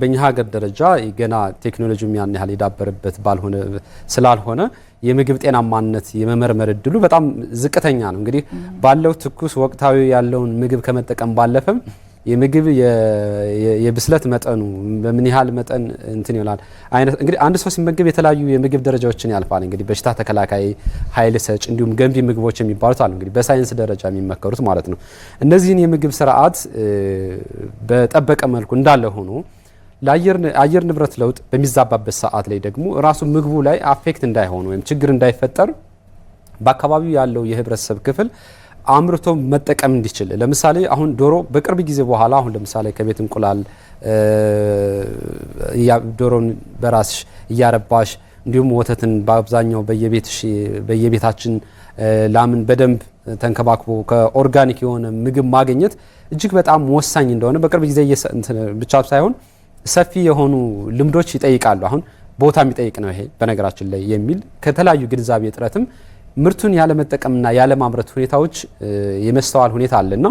በእኛ ሀገር ደረጃ ገና ቴክኖሎጂው ያን ያህል የዳበረበት ስላልሆነ የምግብ ጤናማነት የመመርመር እድሉ በጣም ዝቅተኛ ነው። እንግዲህ ባለው ትኩስ ወቅታዊ ያለውን ምግብ ከመጠቀም ባለፈም የምግብ የብስለት መጠኑ በምን ያህል መጠን እንትን ይላል አይነት እንግዲህ አንድ ሰው ሲመገብ የተለያዩ የምግብ ደረጃዎችን ያልፋል። እንግዲህ በሽታ ተከላካይ፣ ኃይል ሰጭ እንዲሁም ገንቢ ምግቦች የሚባሉት አሉ እንግዲህ በሳይንስ ደረጃ የሚመከሩት ማለት ነው። እነዚህን የምግብ ስርዓት በጠበቀ መልኩ እንዳለ ሆኖ ለአየር ንብረት ለውጥ በሚዛባበት ሰዓት ላይ ደግሞ ራሱ ምግቡ ላይ አፌክት እንዳይሆን ወይም ችግር እንዳይፈጠር በአካባቢው ያለው የህብረተሰብ ክፍል አምርቶ መጠቀም እንዲችል ለምሳሌ አሁን ዶሮ በቅርብ ጊዜ በኋላ አሁን ለምሳሌ ከቤት እንቁላል ዶሮን በራስሽ እያረባሽ እንዲሁም ወተትን በአብዛኛው በየቤታችን ላምን በደንብ ተንከባክቦ ከኦርጋኒክ የሆነ ምግብ ማግኘት እጅግ በጣም ወሳኝ እንደሆነ በቅርብ ጊዜ ብቻ ሳይሆን ሰፊ የሆኑ ልምዶች ይጠይቃሉ። አሁን ቦታ የሚጠይቅ ነው ይሄ በነገራችን ላይ የሚል ከተለያዩ ግንዛቤ እጥረትም ምርቱን ያለ መጠቀምና ያለ ማምረት ሁኔታዎች የመስተዋል ሁኔታ አለና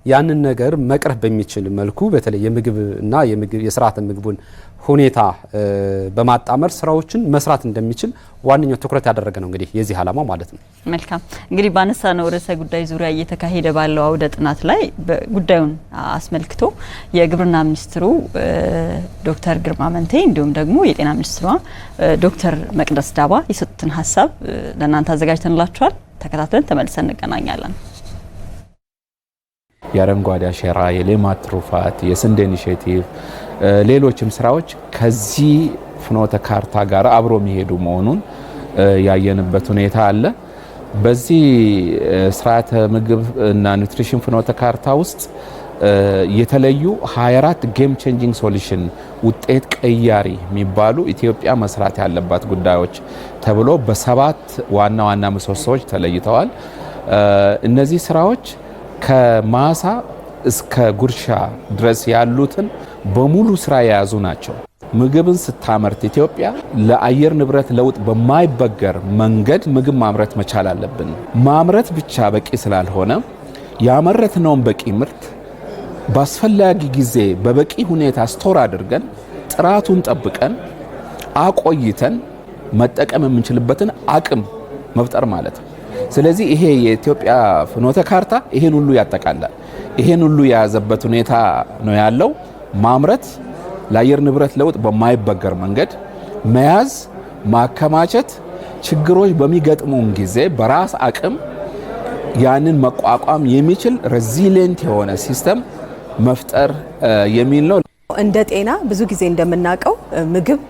ያንን ነገር መቅረፍ በሚችል መልኩ በተለይ የምግብና የስርዓተ ምግቡን ሁኔታ በማጣመር ስራዎችን መስራት እንደሚችል ዋነኛው ትኩረት ያደረገ ነው እንግዲህ የዚህ ዓላማ ማለት ነው። መልካም እንግዲህ ባነሳነው ርዕሰ ጉዳይ ዙሪያ እየተካሄደ ባለው አውደ ጥናት ላይ ጉዳዩን አስመልክቶ የግብርና ሚኒስትሩ ዶክተር ግርማ መንቴ እንዲሁም ደግሞ የጤና ሚኒስትሯ ዶክተር መቅደስ ዳባ የሰጡትን ሀሳብ ለእናንተ አዘጋጅተንላችኋል። ተከታትለን ተመልሰን እንገናኛለን። የአረንጓዴ አሻራ፣ የሌማት ትሩፋት፣ የስንዴ ኢኒሼቲቭ ሌሎችም ስራዎች ከዚህ ፍኖተ ካርታ ጋር አብሮ የሚሄዱ መሆኑን ያየንበት ሁኔታ አለ። በዚህ ስርዓተ ምግብ እና ኒውትሪሽን ፍኖተ ካርታ ውስጥ የተለዩ 24 ጌም ቼንጂንግ ሶሉሽን ውጤት ቀያሪ የሚባሉ ኢትዮጵያ መስራት ያለባት ጉዳዮች ተብሎ በሰባት ዋና ዋና ምሰሶዎች ተለይተዋል። እነዚህ ስራዎች ከማሳ እስከ ጉርሻ ድረስ ያሉትን በሙሉ ስራ የያዙ ናቸው። ምግብን ስታመርት ኢትዮጵያ ለአየር ንብረት ለውጥ በማይበገር መንገድ ምግብ ማምረት መቻል አለብን። ማምረት ብቻ በቂ ስላልሆነ ያመረትነውን በቂ ምርት በአስፈላጊ ጊዜ በበቂ ሁኔታ ስቶር አድርገን ጥራቱን ጠብቀን አቆይተን መጠቀም የምንችልበትን አቅም መፍጠር ማለት ነው። ስለዚህ ይሄ የኢትዮጵያ ፍኖተ ካርታ ይሄን ሁሉ ያጠቃልላል። ይሄን ሁሉ የያዘበት ሁኔታ ነው ያለው። ማምረት፣ ለአየር ንብረት ለውጥ በማይበገር መንገድ መያዝ፣ ማከማቸት፣ ችግሮች በሚገጥሙን ጊዜ በራስ አቅም ያንን መቋቋም የሚችል ሬዚሊየንት የሆነ ሲስተም መፍጠር የሚል ነው። እንደ ጤና ብዙ ጊዜ እንደምናውቀው ምግብ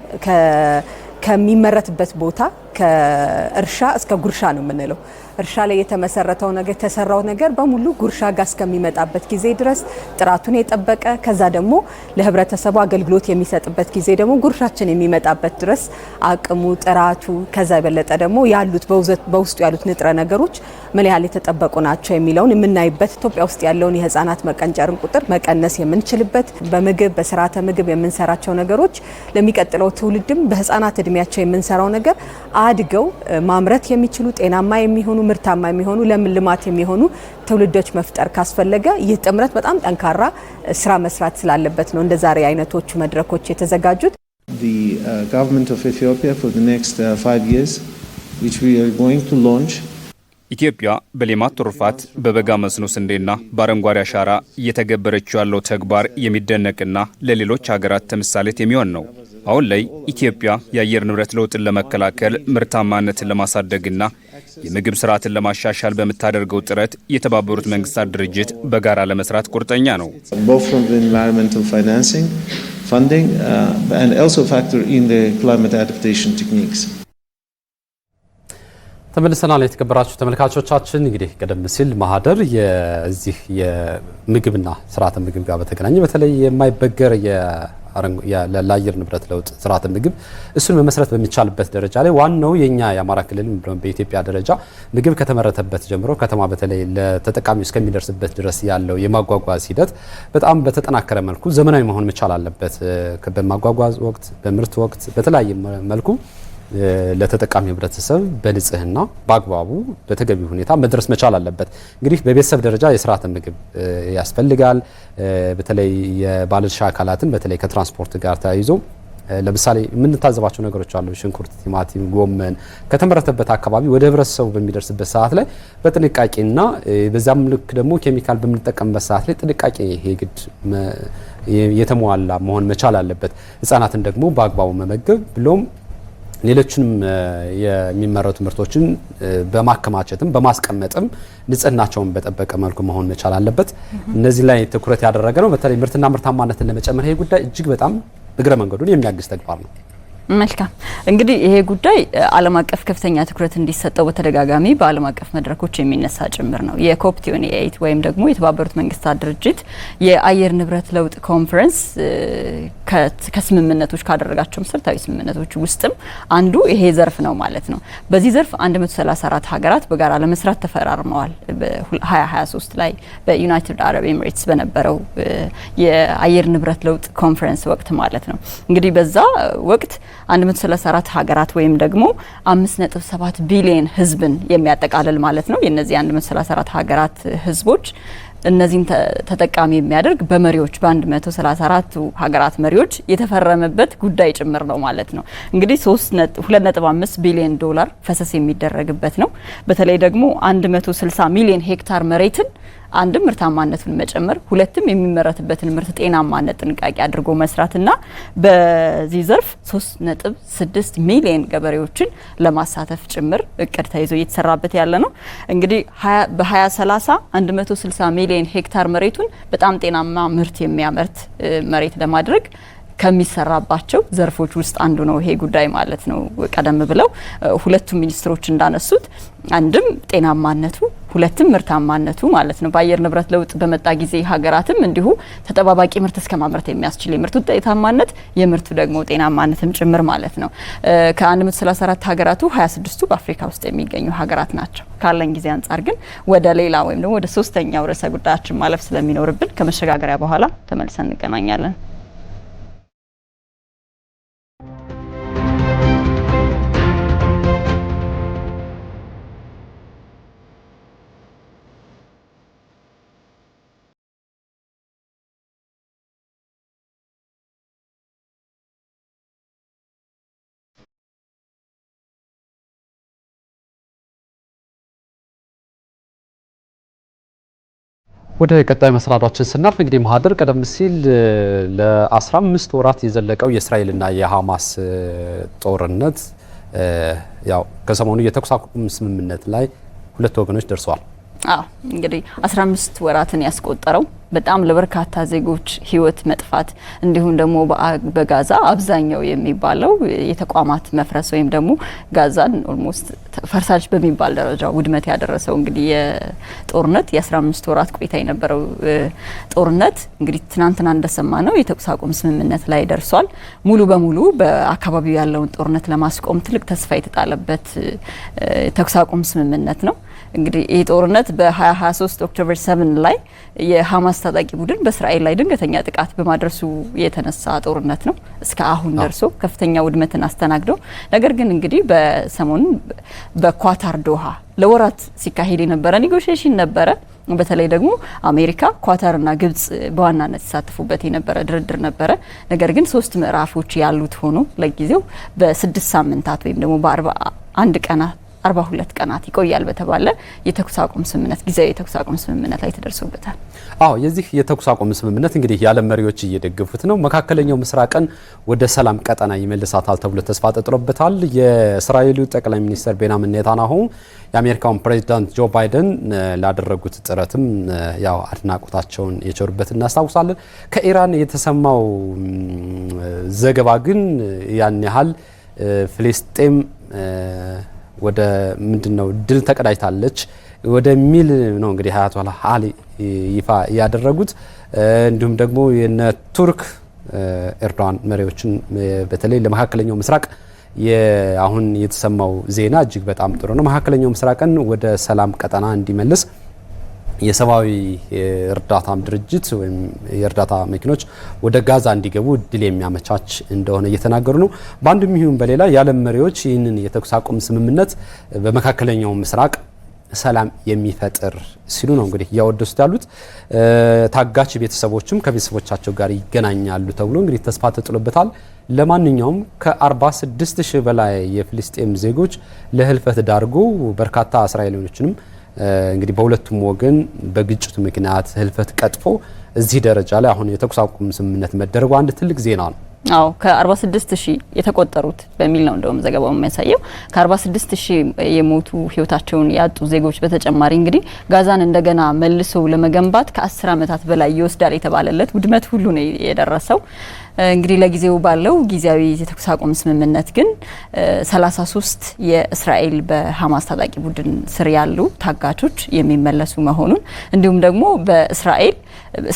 ከሚመረትበት ቦታ ከእርሻ እስከ ጉርሻ ነው የምንለው። እርሻ ላይ የተመሰረተው ነገር የተሰራው ነገር በሙሉ ጉርሻ ጋር እስከሚመጣበት ጊዜ ድረስ ጥራቱን የጠበቀ ከዛ ደግሞ ለህብረተሰቡ አገልግሎት የሚሰጥበት ጊዜ ደግሞ ጉርሻችን የሚመጣበት ድረስ አቅሙ፣ ጥራቱ ከዛ የበለጠ ደግሞ ያሉት በውስጡ ያሉት ንጥረ ነገሮች ምን ያህል የተጠበቁ ናቸው የሚለውን የምናይበት ኢትዮጵያ ውስጥ ያለውን የህፃናት መቀንጨርን ቁጥር መቀነስ የምንችልበት በምግብ በስርዓተ ምግብ የምንሰራቸው ነገሮች ለሚቀጥለው ትውልድም በህፃናት እድሜያቸው የምንሰራው ነገር አድገው ማምረት የሚችሉ ጤናማ የሚሆኑ ምርታማ የሚሆኑ ለልማት የሚሆኑ ትውልዶች መፍጠር ካስፈለገ ይህ ጥምረት በጣም ጠንካራ ስራ መስራት ስላለበት ነው እንደ ዛሬ አይነቶቹ መድረኮች የተዘጋጁት። The government of Ethiopia for the next 5 years which we are going to launch ኢትዮጵያ በሌማት ትሩፋት በበጋ መስኖ ስንዴና በአረንጓዴ አሻራ እየተገበረችው ያለው ተግባር የሚደነቅና ለሌሎች ሀገራት ተምሳሌት የሚሆን ነው። አሁን ላይ ኢትዮጵያ የአየር ንብረት ለውጥን ለመከላከል ምርታማነትን ለማሳደግና የምግብ ስርዓትን ለማሻሻል በምታደርገው ጥረት የተባበሩት መንግስታት ድርጅት በጋራ ለመስራት ቁርጠኛ ነው። both from the environmental financing funding and also factor in the climate adaptation techniques. ተመልሰናል። የተከበራችሁ ተመልካቾቻችን እንግዲህ ቀደም ሲል ማህደር የዚህ የምግብና ስርዓተ ምግብ ጋር በተገናኘ በተለይ የማይበገር ለአየር ንብረት ለውጥ ስርዓተ ምግብ እሱን መመስረት በሚቻልበት ደረጃ ላይ ዋናው የኛ የአማራ ክልል በኢትዮጵያ ደረጃ ምግብ ከተመረተበት ጀምሮ ከተማ በተለይ ለተጠቃሚው እስከሚደርስበት ድረስ ያለው የማጓጓዝ ሂደት በጣም በተጠናከረ መልኩ ዘመናዊ መሆን መቻል አለበት። በማጓጓዝ ወቅት በምርት ወቅት በተለያየ መልኩ ለተጠቃሚ ህብረተሰብ በንጽህና በአግባቡ በተገቢ ሁኔታ መድረስ መቻል አለበት። እንግዲህ በቤተሰብ ደረጃ የስርዓተ ምግብ ያስፈልጋል። በተለይ የባለድርሻ አካላትን በተለይ ከትራንስፖርት ጋር ተያይዞ ለምሳሌ የምንታዘባቸው ነገሮች አሉ። ሽንኩርት፣ ቲማቲም፣ ጎመን ከተመረተበት አካባቢ ወደ ህብረተሰቡ በሚደርስበት ሰዓት ላይ በጥንቃቄና በዛም ልክ ደግሞ ኬሚካል በምንጠቀምበት ሰዓት ላይ ጥንቃቄ ግድ የተሟላ መሆን መቻል አለበት። ህፃናትን ደግሞ በአግባቡ መመገብ ብሎም ሌሎችንም የሚመረቱ ምርቶችን በማከማቸትም በማስቀመጥም ንጽህናቸውን በጠበቀ መልኩ መሆን መቻል አለበት። እነዚህ ላይ ትኩረት ያደረገ ነው። በተለይ ምርትና ምርታማነትን ለመጨመር ይሄ ጉዳይ እጅግ በጣም እግረ መንገዱን የሚያግዝ ተግባር ነው። መልካም እንግዲህ ይሄ ጉዳይ ዓለም አቀፍ ከፍተኛ ትኩረት እንዲሰጠው በተደጋጋሚ በዓለም አቀፍ መድረኮች የሚነሳ ጭምር ነው። የኮፕ 28 ወይም ደግሞ የተባበሩት መንግስታት ድርጅት የአየር ንብረት ለውጥ ኮንፈረንስ ከስምምነቶች ካደረጋቸው መሰረታዊ ስምምነቶች ውስጥም አንዱ ይሄ ዘርፍ ነው ማለት ነው። በዚህ ዘርፍ 134 ሀገራት በጋራ ለመስራት ተፈራርመዋል። በ2023 ላይ በዩናይትድ አረብ ኤሚሬትስ በነበረው የአየር ንብረት ለውጥ ኮንፈረንስ ወቅት ማለት ነው። እንግዲህ በዛ ወቅት 134 ሀገራት ወይም ደግሞ 5.7 ቢሊዮን ህዝብን የሚያጠቃልል ማለት ነው። የነዚህ 134 ሀገራት ህዝቦች እነዚህን ተጠቃሚ የሚያደርግ በመሪዎች በ134 ሀገራት መሪዎች የተፈረመበት ጉዳይ ጭምር ነው ማለት ነው። እንግዲህ 2.5 ቢሊዮን ዶላር ፈሰስ የሚደረግበት ነው። በተለይ ደግሞ 160 ሚሊዮን ሄክታር መሬትን አንድም ምርታማነቱን መጨመር፣ ሁለትም የሚመረትበትን ምርት ጤናማነት ጥንቃቄ አድርጎ መስራትና በዚህ ዘርፍ 3.6 ሚሊዮን ገበሬዎችን ለማሳተፍ ጭምር እቅድ ተይዞ እየተሰራበት ያለ ነው። እንግዲህ በ2030 160 ሚሊዮን ሄክታር መሬቱን በጣም ጤናማ ምርት የሚያመርት መሬት ለማድረግ ከሚሰራባቸው ዘርፎች ውስጥ አንዱ ነው ይሄ ጉዳይ ማለት ነው። ቀደም ብለው ሁለቱም ሚኒስትሮች እንዳነሱት አንድም ጤናማነቱ፣ ሁለትም ምርታማነቱ ማለት ነው። በአየር ንብረት ለውጥ በመጣ ጊዜ ሀገራትም እንዲሁ ተጠባባቂ ምርት እስከ ማምረት የሚያስችል የምርት ውጤታማነት፣ የምርቱ ደግሞ ጤናማነትም ጭምር ማለት ነው። ከ134 ሀገራቱ 26ቱ በአፍሪካ ውስጥ የሚገኙ ሀገራት ናቸው። ካለን ጊዜ አንጻር ግን ወደ ሌላ ወይም ደግሞ ወደ ሶስተኛው ርዕሰ ጉዳያችን ማለፍ ስለሚኖርብን ከመሸጋገሪያ በኋላ ተመልሰን እንገናኛለን። ወደ ቀጣይ መሰናዷችን ስናልፍ እንግዲህ ማህደር ቀደም ሲል ለ15 ወራት የዘለቀው የእስራኤልና የሐማስ ጦርነት ያው ከሰሞኑ የተኩስ አቁም ስምምነት ላይ ሁለት ወገኖች ደርሰዋል። እንግዲህ 15 ወራትን ያስቆጠረው በጣም ለበርካታ ዜጎች ህይወት መጥፋት እንዲሁም ደግሞ በጋዛ አብዛኛው የሚባለው የተቋማት መፍረስ ወይም ደግሞ ጋዛን ኦልሞስት ፈርሳች በሚባል ደረጃ ውድመት ያደረሰው እንግዲህ የጦርነት የ15 ወራት ቆይታ የነበረው ጦርነት እንግዲህ ትናንትና እንደሰማነው የተኩስ አቁም ስምምነት ላይ ደርሷል። ሙሉ በሙሉ በአካባቢው ያለውን ጦርነት ለማስቆም ትልቅ ተስፋ የተጣለበት የተኩስ አቁም ስምምነት ነው። እንግዲህ ይህ ጦርነት በ2023 ኦክቶበር 7 ላይ የሐማስ ታጣቂ ቡድን በእስራኤል ላይ ድንገተኛ ጥቃት በማድረሱ የተነሳ ጦርነት ነው። እስከ አሁን ደርሶ ከፍተኛ ውድመትን አስተናግደው ነገር ግን እንግዲህ በሰሞኑ በኳታር ዶሃ ለወራት ሲካሄድ የነበረ ኔጎሽዬሽን ነበረ። በተለይ ደግሞ አሜሪካ፣ ኳታርና ግብጽ በዋናነት ሲሳተፉበት የነበረ ድርድር ነበረ። ነገር ግን 3 ምዕራፎች ያሉት ሆኖ ለጊዜው በ6 ሳምንታት ወይም ደግሞ በ41 ቀናት 42 ቀናት ይቆያል በተባለ የተኩስ አቁም ስምምነት ጊዜያዊ የተኩስ አቁም ስምምነት ላይ ተደርሶበታል። የዚህ የተኩስ አቁም ስምምነት እንግዲህ የዓለም መሪዎች እየደገፉት ነው። መካከለኛው ምስራቅን ወደ ሰላም ቀጠና ይመልሳታል ተብሎ ተስፋ ተጥሎበታል። የእስራኤሉ ጠቅላይ ሚኒስትር ቤንያሚን ኔታንያሁ የአሜሪካውን ፕሬዚዳንት ጆ ባይደን ላደረጉት ጥረትም ያው አድናቆታቸውን የቸሩበት እናስታውሳለን። ከኢራን የተሰማው ዘገባ ግን ያን ያህል ፍልስጤም ወደ ምንድነው ድል ተቀዳጅታለች ወደሚል ነው እንግዲህ አያቶላ አሊ ይፋ ያደረጉት። እንዲሁም ደግሞ የነ ቱርክ ኤርዶዋን መሪዎችን በተለይ ለመካከለኛው ምስራቅ አሁን የተሰማው ዜና እጅግ በጣም ጥሩ ነው። መካከለኛው ምስራቅን ወደ ሰላም ቀጠና እንዲመልስ የሰብአዊ እርዳታ ድርጅት ወይም የእርዳታ መኪኖች ወደ ጋዛ እንዲገቡ እድል የሚያመቻች እንደሆነ እየተናገሩ ነው። በአንድም ይሁን በሌላ የዓለም መሪዎች ይህንን የተኩስ አቁም ስምምነት በመካከለኛው ምስራቅ ሰላም የሚፈጥር ሲሉ ነው እንግዲህ እያወደሱት ያሉት። ታጋች ቤተሰቦችም ከቤተሰቦቻቸው ጋር ይገናኛሉ ተብሎ እንግዲህ ተስፋ ተጥሎበታል። ለማንኛውም ከ46 ሺህ በላይ የፍልስጤም ዜጎች ለህልፈት ዳርጎ በርካታ እስራኤላውያኖችንም እንግዲህ በሁለቱም ወገን በግጭቱ ምክንያት ህልፈት ቀጥፎ እዚህ ደረጃ ላይ አሁን የተኩስ አቁም ስምምነት መደረጉ አንድ ትልቅ ዜና ነው። አዎ ከ46000 የተቆጠሩት በሚል ነው እንደውም ዘገባው የሚያሳየው። ከ46000 የሞቱ ህይወታቸውን ያጡ ዜጎች በተጨማሪ እንግዲህ ጋዛን እንደገና መልሶ ለመገንባት ከ10 ዓመታት በላይ ይወስዳል የተባለለት ውድመት ሁሉ ነው የደረሰው። እንግዲህ ለጊዜው ባለው ጊዜያዊ የተኩስ አቁም ስምምነት ግን 33 የእስራኤል በሐማስ ታጣቂ ቡድን ስር ያሉ ታጋቾች የሚመለሱ መሆኑን እንዲሁም ደግሞ በእስራኤል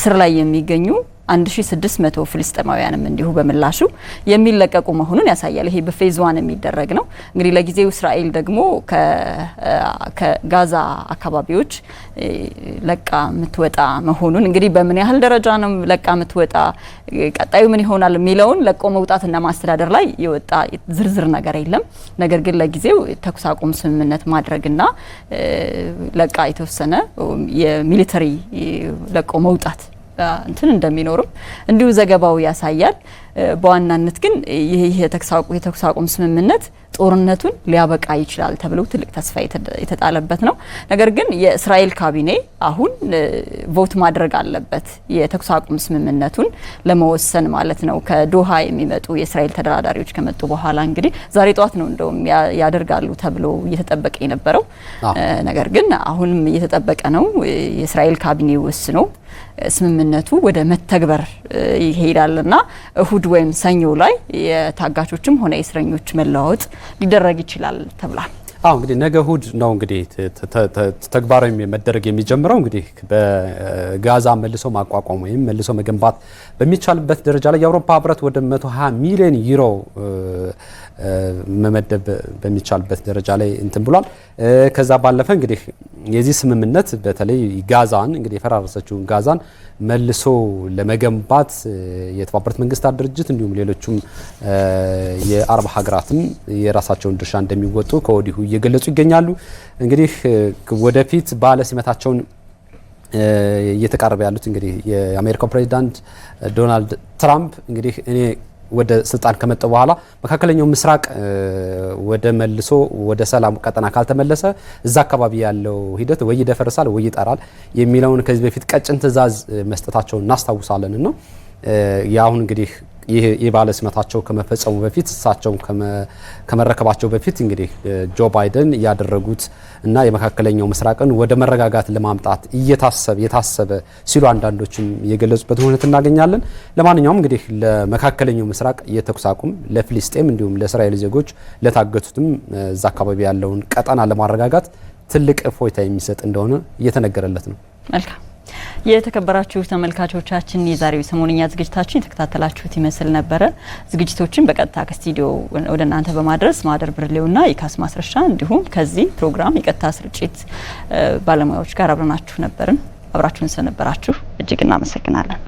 ስር ላይ የሚገኙ 1600 ፍልስጤማውያንም እንዲሁ በምላሹ የሚለቀቁ መሆኑን ያሳያል። ይሄ በፌዝ 1 የሚደረግ ነው። እንግዲህ ለጊዜው እስራኤል ደግሞ ከጋዛ አካባቢዎች ለቃ የምትወጣ መሆኑን እንግዲህ በምን ያህል ደረጃ ነው ለቃ የምትወጣ ቀጣዩ ምን ይሆናል የሚለውን ለቆ መውጣትና ማስተዳደር ላይ የወጣ ዝርዝር ነገር የለም። ነገር ግን ለጊዜው ተኩስ አቁም ስምምነት ማድረግና ለቃ የተወሰነ የሚሊተሪ ለቆ መውጣት እንትን እንደሚኖርም እንዲሁ ዘገባው ያሳያል። በዋናነት ግን ይህ የተኩስ አቁም ስምምነት ጦርነቱን ሊያበቃ ይችላል ተብሎ ትልቅ ተስፋ የተጣለበት ነው። ነገር ግን የእስራኤል ካቢኔ አሁን ቮት ማድረግ አለበት የተኩስ አቁም ስምምነቱን ለመወሰን ማለት ነው። ከዶሃ የሚመጡ የእስራኤል ተደራዳሪዎች ከመጡ በኋላ እንግዲህ ዛሬ ጠዋት ነው እንደውም ያደርጋሉ ተብሎ እየተጠበቀ የነበረው። ነገር ግን አሁንም እየተጠበቀ ነው። የእስራኤል ካቢኔ ወስኖ ስምምነቱ ወደ መተግበር ይሄዳልና እሁድ ወይም ሰኞ ላይ የታጋቾችም ሆነ የእስረኞች መለዋወጥ ሊደረግ ይችላል ተብሏል። እንግዲህ ነገ እሁድ ነው እንግዲህ ተግባራዊ መደረግ የሚጀምረው። እንግዲህ በጋዛ መልሶ ማቋቋም ወይም መልሶ መገንባት በሚቻልበት ደረጃ ላይ የአውሮፓ ህብረት ወደ 120 ሚሊዮን ዩሮ መመደብ በሚቻልበት ደረጃ ላይ እንትን ብሏል። ከዛ ባለፈ እንግዲህ የዚህ ስምምነት በተለይ ጋዛን እንግዲህ የፈራረሰችውን ጋዛን መልሶ ለመገንባት የተባበሩት መንግስታት ድርጅት እንዲሁም ሌሎችም የአረብ ሀገራትም የራሳቸውን ድርሻ እንደሚወጡ ከወዲሁ እየገለጹ ይገኛሉ። እንግዲህ ወደፊት ባለ ሲመታቸውን እየተቃረበ ያሉት እንግዲህ የአሜሪካው ፕሬዚዳንት ዶናልድ ትራምፕ እንግዲህ እኔ ወደ ስልጣን ከመጣ በኋላ መካከለኛው ምስራቅ ወደ መልሶ ወደ ሰላም ቀጠና ካልተመለሰ እዛ አካባቢ ያለው ሂደት ወይ ይደፈርሳል ወይ ይጠራል የሚለውን ከዚህ በፊት ቀጭን ትዕዛዝ መስጠታቸውን እናስታውሳለን ነው። ያሁን እንግዲህ ይህ የባለ ሲመታቸው ከመፈጸሙ በፊት እሳቸው ከመረከባቸው በፊት እንግዲህ ጆ ባይደን ያደረጉት እና የመካከለኛው ምስራቅን ወደ መረጋጋት ለማምጣት የታሰበ ሲሉ አንዳንዶችም የገለጹበት ሁኔታ እናገኛለን። ለማንኛውም እንግዲህ ለመካከለኛው ምስራቅ የተኩስ አቁም ለፍልስጤም እንዲሁም ለእስራኤል ዜጎች ለታገቱትም እዛ አካባቢ ያለውን ቀጠና ለማረጋጋት ትልቅ እፎይታ የሚሰጥ እንደሆነ እየተነገረለት ነው። መልካም የተከበራችሁ ተመልካቾቻችን የዛሬው ሰሞንኛ ዝግጅታችን የተከታተላችሁት ይመስል ነበረ። ዝግጅቶችን በቀጥታ ከስቱዲዮ ወደ እናንተ በማድረስ ማህደር ብርሌውና የካስ ማስረሻ እንዲሁም ከዚህ ፕሮግራም የቀጥታ ስርጭት ባለሙያዎች ጋር አብረናችሁ ነበርን። አብራችሁን ስለነበራችሁ እጅግ እናመሰግናለን።